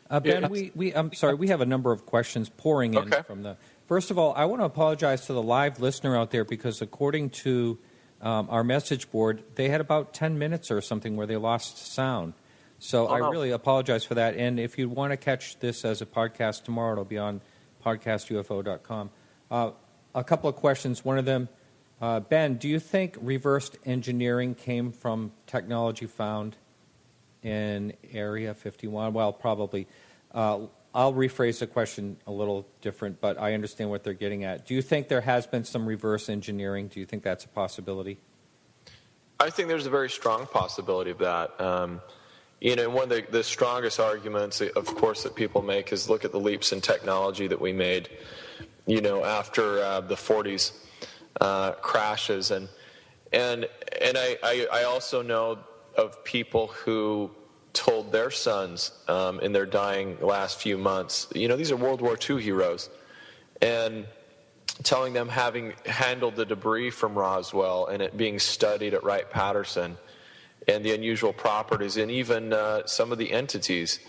Ben, I'm sorry, we have a number of questions pouring in from the... First of all, I want to apologize to the live listener out there because according to our message board, they had about 10 minutes or something where they lost sound. So I really apologize for that. And if you want to catch this as a podcast tomorrow, it'll be on podcastufo.com. A couple of questions. One of them, Ben, do you think reversed engineering came from technology found in Area 51? Well, probably. I'll rephrase the question a little different, but I understand what they're getting at. Do you think there has been some reverse engineering? Do you think that's a possibility? I think there's a very strong possibility of that. One of the strongest arguments, of course, that people make is look at the leaps in technology that we made, after the 40s crashes. And I also know of people who told their sons in their dying last few months, these are World War II heroes, and telling them having handled the debris from Roswell and it being studied at Wright-Patterson and the unusual properties and even some of the entities,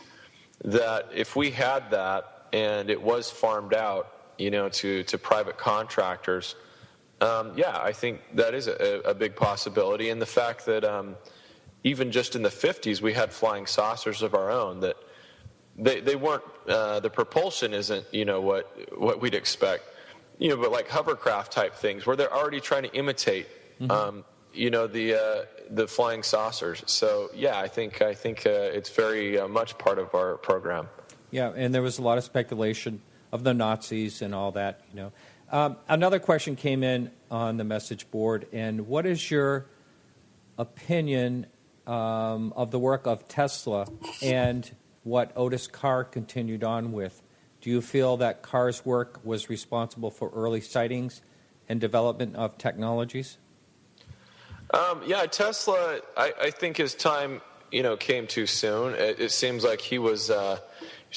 that if we had that and it was farmed out, to private contractors, I think that is a big possibility. And the fact that even just in the 50s, we had flying saucers of our own, that they weren't, the propulsion isn't, what we'd expect, but like hovercraft type things where they're already trying to imitate, the flying saucers. So, I think it's very much part of our program. Yeah, and there was a lot of speculation of the Nazis and all that, Another question came in on the message board, and what is your opinion of the work of Tesla and what Otis Carr continued on with? Do you feel that Carr's work was responsible for early sightings and development of technologies? Tesla, I think his time, came too soon. It seems like he was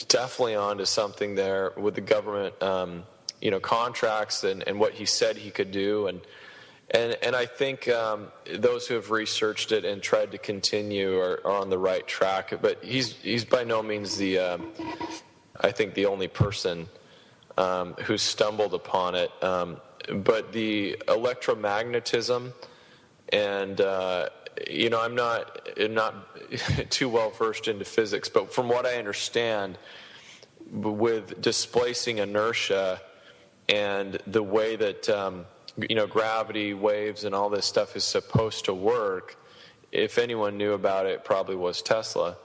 definitely onto something there with the government, contracts and what he said he could do. And I think those who have researched it and tried to continue are on the right track. But he's by no means I think the only person who stumbled upon it. But the electromagnetism and I'm not too well versed into physics, but from what I understand, with displacing inertia and the way that gravity waves and all this stuff is supposed to work, if anyone knew about it, probably was Tesla.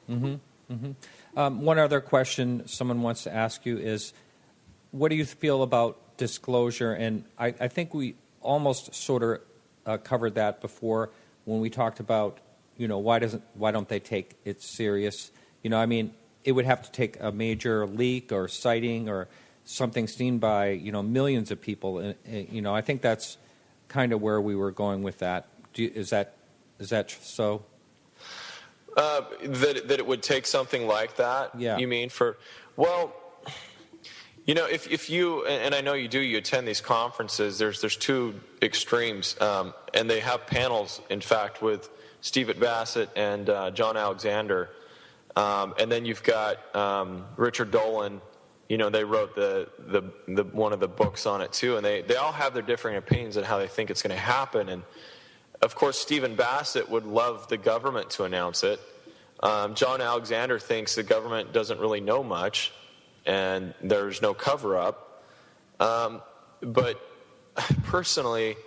Mm-hmm. Mm-hmm. One other question someone wants to ask you is, what do you feel about disclosure? And I think we almost sort of covered that before when we talked about, why don't they take it serious? It would have to take a major leak or sighting or something seen by, millions of people. I think that's kind of where we were going with that. Is that so? That it would take something like that? Yeah. You mean if you, and I know you do, you attend these conferences, there's two extremes, and they have panels, in fact, with Stephen Bassett and John Alexander, and then you've got Richard Dolan. They wrote the one of the books on it too, and they all have their differing opinions on how they think it's going to happen. And of course, Stephen Bassett would love the government to announce it. John Alexander thinks the government doesn't really know much, and there's no cover-up. But personally,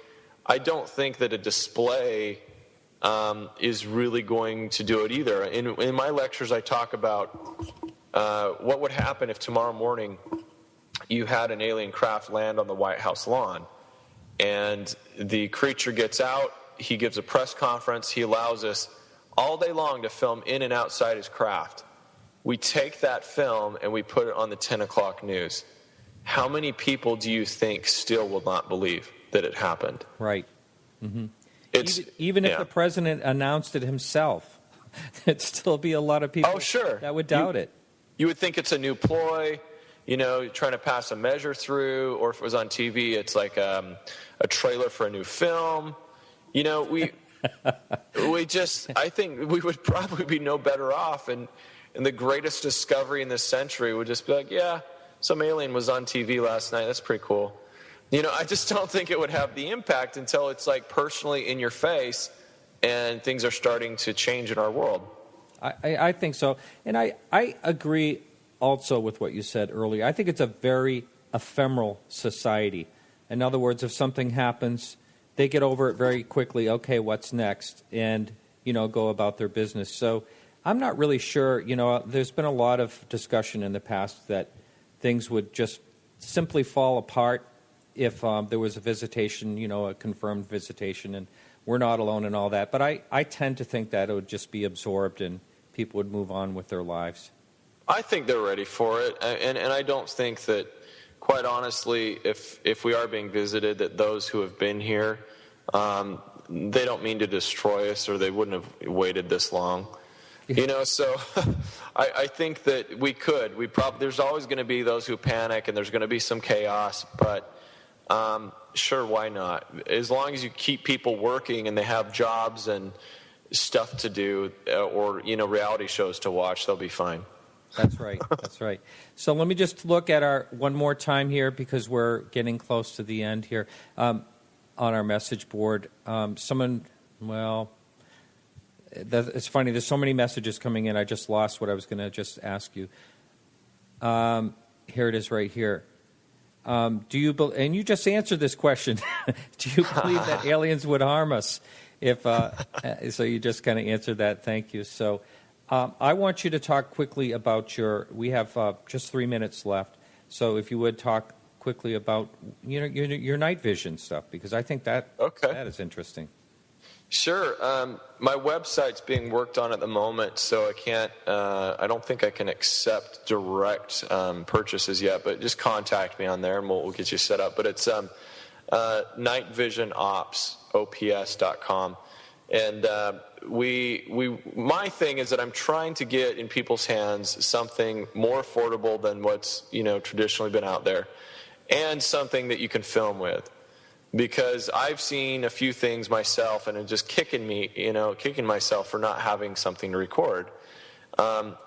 I don't think that a display is really going to do it either. In my lectures, I talk about what would happen if tomorrow morning you had an alien craft land on the White House lawn, and the creature gets out, he gives a press conference, he allows us all day long to film in and outside his craft. We take that film and we put it on the 10 o'clock news. How many people do you think still will not believe that it happened? Right. Mm-hmm. Even if the president announced it himself, there'd still be a lot of people that would doubt it. You would think it's a new ploy, trying to pass a measure through, or if it was on TV, it's like a trailer for a new film. I think we would probably be no better off, and the greatest discovery in this century would just be like, yeah, some alien was on TV last night. That's pretty cool. I just don't think it would have the impact until it's like personally in your face and things are starting to change in our world. I think so. And I agree also with what you said earlier. I think it's a very ephemeral society. In other words, if something happens, they get over it very quickly. Okay, what's next? And, go about their business. So I'm not really sure. There's been a lot of discussion in the past that things would just simply fall apart if there was a visitation, a confirmed visitation, and we're not alone in all that. But I tend to think that it would just be absorbed and people would move on with their lives. I think they're ready for it, and I don't think that, quite honestly, if we are being visited, that those who have been here, they don't mean to destroy us, or they wouldn't have waited this long. So I think that we could. There's always going to be those who panic, and there's going to be some chaos, but sure, why not? As long as you keep people working and they have jobs and stuff to do, or reality shows to watch, they'll be fine. That's right. That's right. So let me just look at our one more time here, because we're getting close to the end here. On our message board, it's funny. There's so many messages coming in. I just lost what I was going to just ask you. Here it is, right here. And you just answered this question. Do you believe that aliens would harm us? So you just kind of answered that. Thank you. So. I want you to talk quickly about we have just 3 minutes left, so if you would talk quickly about your night vision stuff, because I think that is interesting. Sure. My website's being worked on at the moment, so I don't think I can accept direct purchases yet, but just contact me on there and we'll get you set up. But it's nightvisionops.com. And my thing is that I'm trying to get in people's hands something more affordable than what's traditionally been out there, and something that you can film with, because I've seen a few things myself, and it's just kicking myself for not having something to record.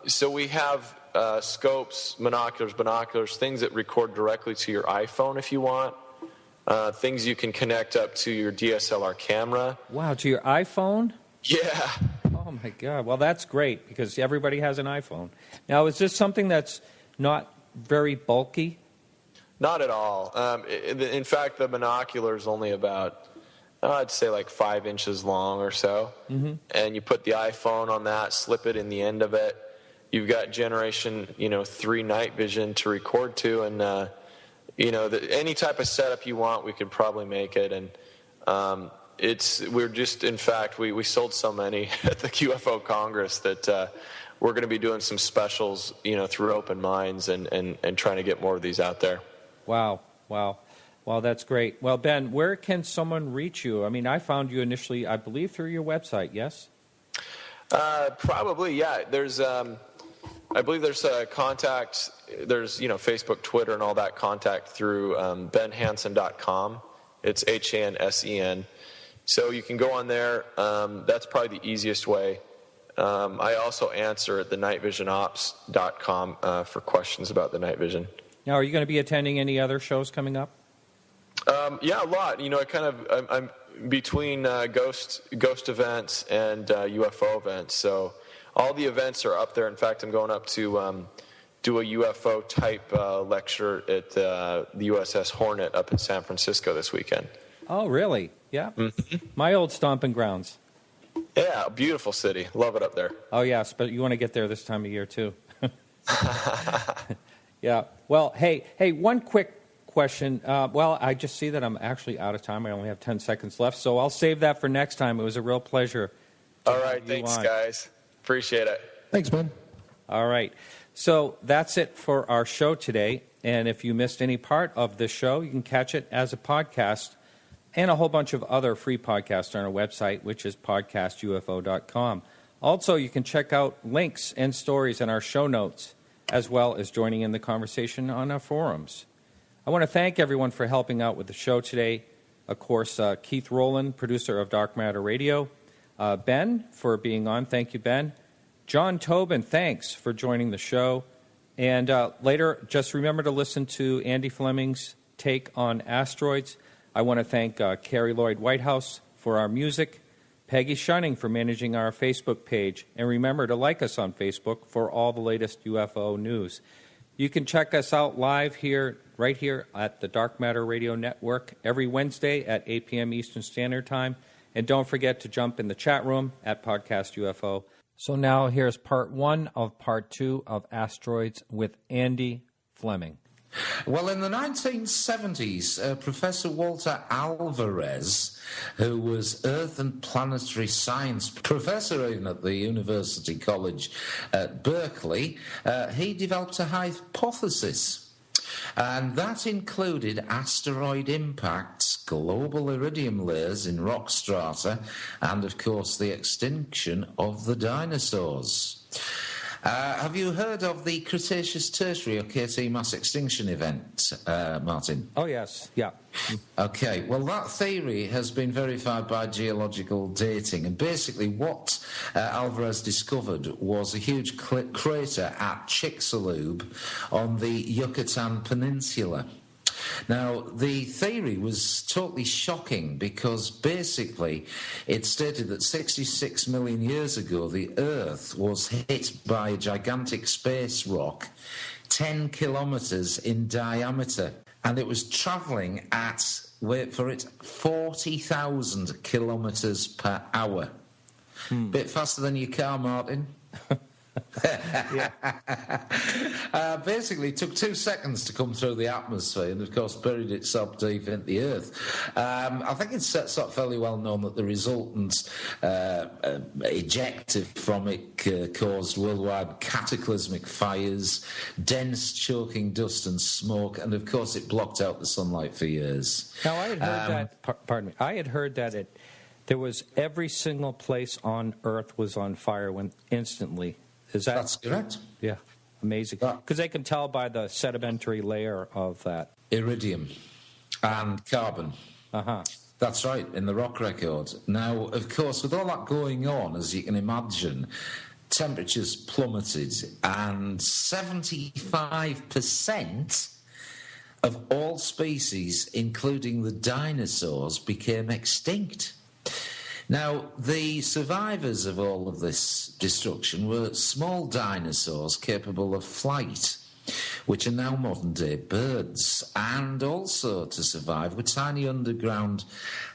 So we have scopes, binoculars, things that record directly to your iPhone if you want. Things you can connect up to your DSLR camera. Wow, to your iPhone? Yeah. Oh, my God. Well, that's great, because everybody has an iPhone. Now, is this something that's not very bulky? Not at all. In fact, the binocular is only about, I'd say like 5 inches long or so. Mm-hmm. And you put the iPhone on that, slip it in the end of it. You've got generation, 3 night vision to record to, and any type of setup you want, we could probably make it. And we sold so many at the UFO Congress that we're going to be doing some specials, through Open Minds and trying to get more of these out there. Wow. Well, that's great. Well, Ben, where can someone reach you? I mean, I found you initially, I believe, through your website, yes? Probably, yeah. I believe there's contact. There's Facebook, Twitter, and all that contact through benhansen.com. It's HANSEN. So you can go on there. That's probably the easiest way. I also answer at the nightvisionops.com for questions about the night vision. Now, are you going to be attending any other shows coming up? Yeah, a lot. I'm between ghost events and UFO events. So all the events are up there. In fact, I'm going up to do a UFO type lecture at the USS Hornet up in San Francisco this weekend. Oh, really? Yeah. Mm-hmm. My old stomping grounds. Yeah, beautiful city. Love it up there. Oh, yes, but you want to get there this time of year, too. Yeah. Well, hey, one quick question. I just see that I'm actually out of time. I only have 10 seconds left, so I'll save that for next time. It was a real pleasure. All right, thanks, guys. Appreciate it. Thanks, Ben. All right. So that's it for our show today. And if you missed any part of this show, you can catch it as a podcast and a whole bunch of other free podcasts on our website, which is podcastufo.com. Also, you can check out links and stories in our show notes, as well as joining in the conversation on our forums. I want to thank everyone for helping out with the show today. Of course, Keith Rowland, producer of Dark Matter Radio. Ben, for being on. Thank you, Ben. John Tobin, thanks for joining the show. And later, just remember to listen to Andy Fleming's take on asteroids. I want to thank Carrie Lloyd Whitehouse for our music, Peggy Shunning for managing our Facebook page, and remember to like us on Facebook for all the latest UFO news. You can check us out live right here at the Dark Matter Radio Network every Wednesday at 8 p.m. Eastern Standard Time. And don't forget to jump in the chat room at Podcast UFO. So now here's part 1 of part 2 of Asteroids with Andy Fleming. Well, in the 1970s, Professor Walter Alvarez, who was Earth and Planetary Science professor even at the University College at Berkeley, he developed a hypothesis. And that included asteroid impacts, global iridium layers in rock strata, and, of course, the extinction of the dinosaurs. Have you heard of the Cretaceous-Tertiary, or KT, mass extinction event, Martin? Oh, yes. Yeah. Okay, well, that theory has been verified by geological dating, and basically what Alvarez discovered was a huge crater at Chicxulub on the Yucatan Peninsula. Now, the theory was totally shocking because basically it stated that 66 million years ago the Earth was hit by a gigantic space rock 10 kilometres in diameter, and it was travelling at, wait for it, 40,000 kilometres per hour. Bit faster than your car, Martin. Basically, it took 2 seconds to come through the atmosphere and, of course, buried itself deep into the Earth. I think it's sort of fairly well known that the resultant ejected from it caused worldwide cataclysmic fires, dense choking dust and smoke, and, of course, it blocked out the sunlight for years. Now, I had heard pardon me, I had heard that there was every single place on Earth was on fire instantly. That's correct. Yeah, amazing. Because they can tell by the sedimentary layer of that. Iridium and carbon. Uh-huh. That's right, in the rock record. Now, of course, with all that going on, as you can imagine, temperatures plummeted, and 75% of all species, including the dinosaurs, became extinct. Now, the survivors of all of this destruction were small dinosaurs capable of flight, which are now modern-day birds. And also to survive were tiny underground,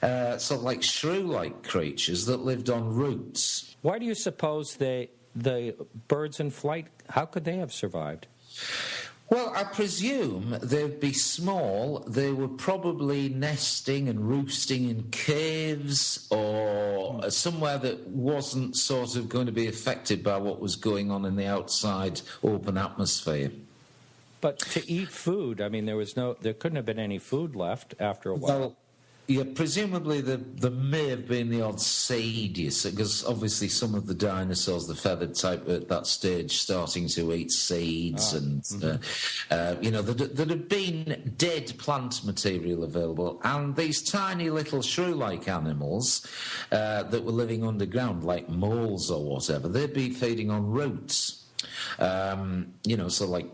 sort of like shrew-like creatures that lived on roots. Why do you suppose the birds in flight, how could they have survived? Well, I presume they'd be small. They were probably nesting and roosting in caves or somewhere that wasn't sort of going to be affected by what was going on in the outside open atmosphere. But to eat food, I mean, there couldn't have been any food left after a while. Well, yeah, presumably there may have been the odd seed, you see, because obviously some of the dinosaurs, the feathered type, at that stage starting to eat seeds, there'd have been dead plant material available, and these tiny little shrew-like animals that were living underground, like moles or whatever, they'd be feeding on roots, so like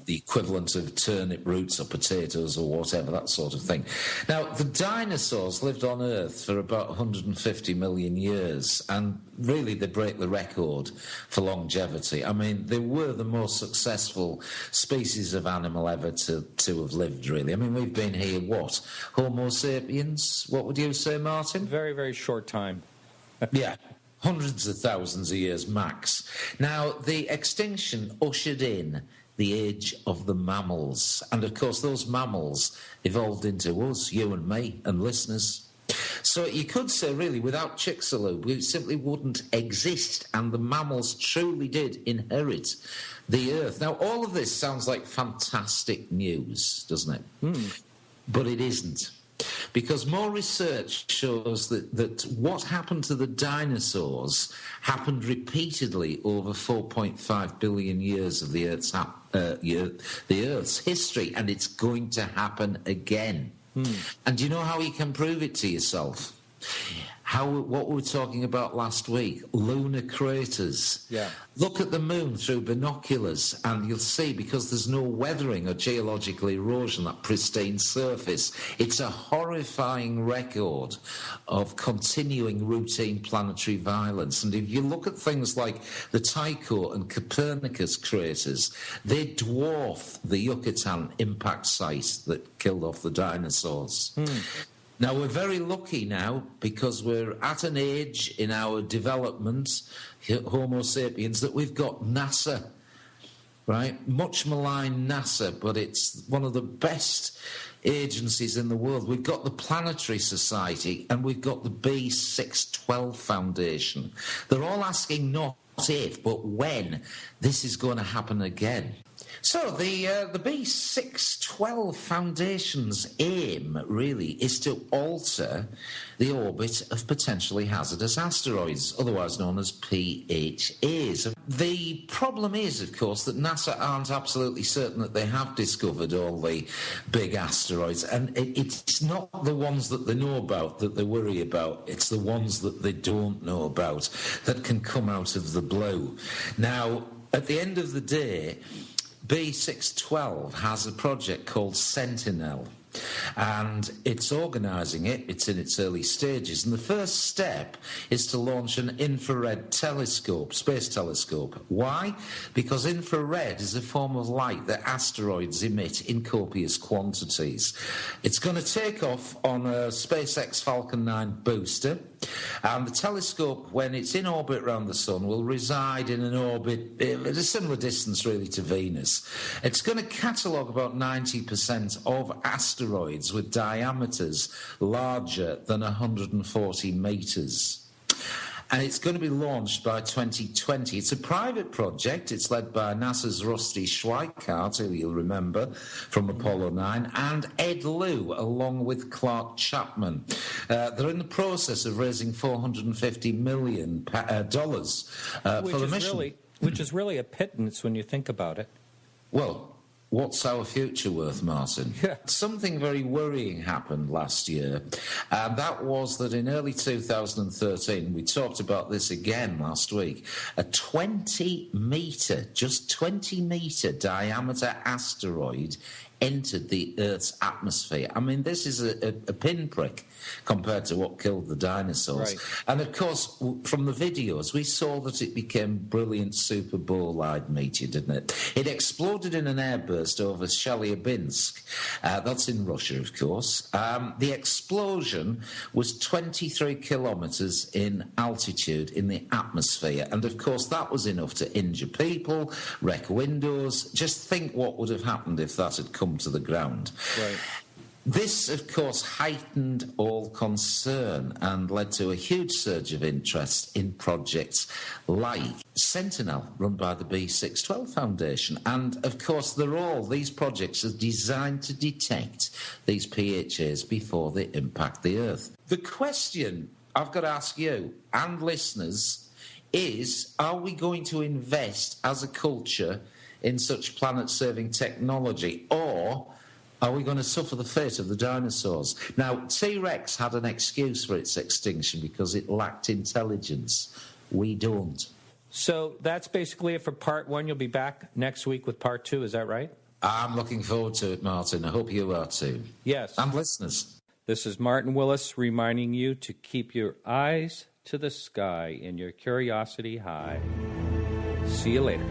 the equivalent of turnip roots or potatoes or whatever, that sort of thing. Now, the dinosaurs lived on Earth for about 150 million years, and really they break the record for longevity. I mean, they were the most successful species of animal ever to have lived, really. I mean, we've been here, what? Homo sapiens? What would you say, Martin? Very, very short time. Yeah. Hundreds of thousands of years max. Now, the extinction ushered in the age of the mammals. And, of course, those mammals evolved into us, you and me, and listeners. So you could say, really, without Chicxulub, we simply wouldn't exist, and the mammals truly did inherit the Earth. Now, all of this sounds like fantastic news, doesn't it? But it isn't. Because more research shows that what happened to the dinosaurs happened repeatedly over 4.5 billion years of the Earth's history, and it's going to happen again. And do you know how you can prove it to yourself? What we were talking about last week, lunar craters. Yeah. Look at the moon through binoculars and you'll see, because there's no weathering or geological erosion, that pristine surface, it's a horrifying record of continuing routine planetary violence. And if you look at things like the Tycho and Copernicus craters, they dwarf the Yucatan impact site that killed off the dinosaurs. Now, we're very lucky now because we're at an age in our development, Homo sapiens, that we've got NASA, right? Much maligned NASA, but it's one of the best agencies in the world. We've got the Planetary Society and we've got the B612 Foundation. They're all asking not if, but when this is going to happen again. So the B612 Foundation's aim, really, is to alter the orbit of potentially hazardous asteroids, otherwise known as PHAs. The problem is, of course, that NASA aren't absolutely certain that they have discovered all the big asteroids, and it's not the ones that they know about that they worry about, it's the ones that they don't know about that can come out of the blue. Now, at the end of the day, B612 has a project called Sentinel, and it's organising it. It's in its early stages, and the first step is to launch an infrared telescope, space telescope. Why? Because infrared is a form of light that asteroids emit in copious quantities. It's going to take off on a SpaceX Falcon 9 booster, and the telescope, when it's in orbit around the Sun, will reside in an orbit at a similar distance, really, to Venus. It's going to catalogue about 90% of asteroids with diameters larger than 140 metres. And it's going to be launched by 2020. It's a private project. It's led by NASA's Rusty Schweickart, who you'll remember from Apollo 9, and Ed Lu, along with Clark Chapman. They're in the process of raising $450 million for the mission. Which is really a pittance when you think about it. Well, what's our future worth, Martin? Yeah. Something very worrying happened last year, and that was that in early 2013, we talked about this again last week, a 20-metre, just 20-metre diameter asteroid entered the Earth's atmosphere. I mean, this is a pinprick compared to what killed the dinosaurs. Right. And, of course, from the videos, we saw that it became brilliant Super Bowl-eyed meteor, didn't it? It exploded in an airburst over Chelyabinsk. That's in Russia, of course. The explosion was 23 kilometres in altitude in the atmosphere. And, of course, that was enough to injure people, wreck windows. Just think what would have happened if that had come to the ground. Right. This, of course, heightened all concern and led to a huge surge of interest in projects like Sentinel, run by the B612 Foundation. And, of course, these projects are designed to detect these PHAs before they impact the Earth. The question I've got to ask you and listeners is, are we going to invest as a culture in such planet-saving technology, or are we going to suffer the fate of the dinosaurs? Now, T-Rex had an excuse for its extinction because it lacked intelligence. We don't. So that's basically it for part one. You'll be back next week with part two, is that right? I'm looking forward to it, Martin. I hope you are too. Yes. And listeners. This is Martin Willis reminding you to keep your eyes to the sky and your curiosity high. See you later.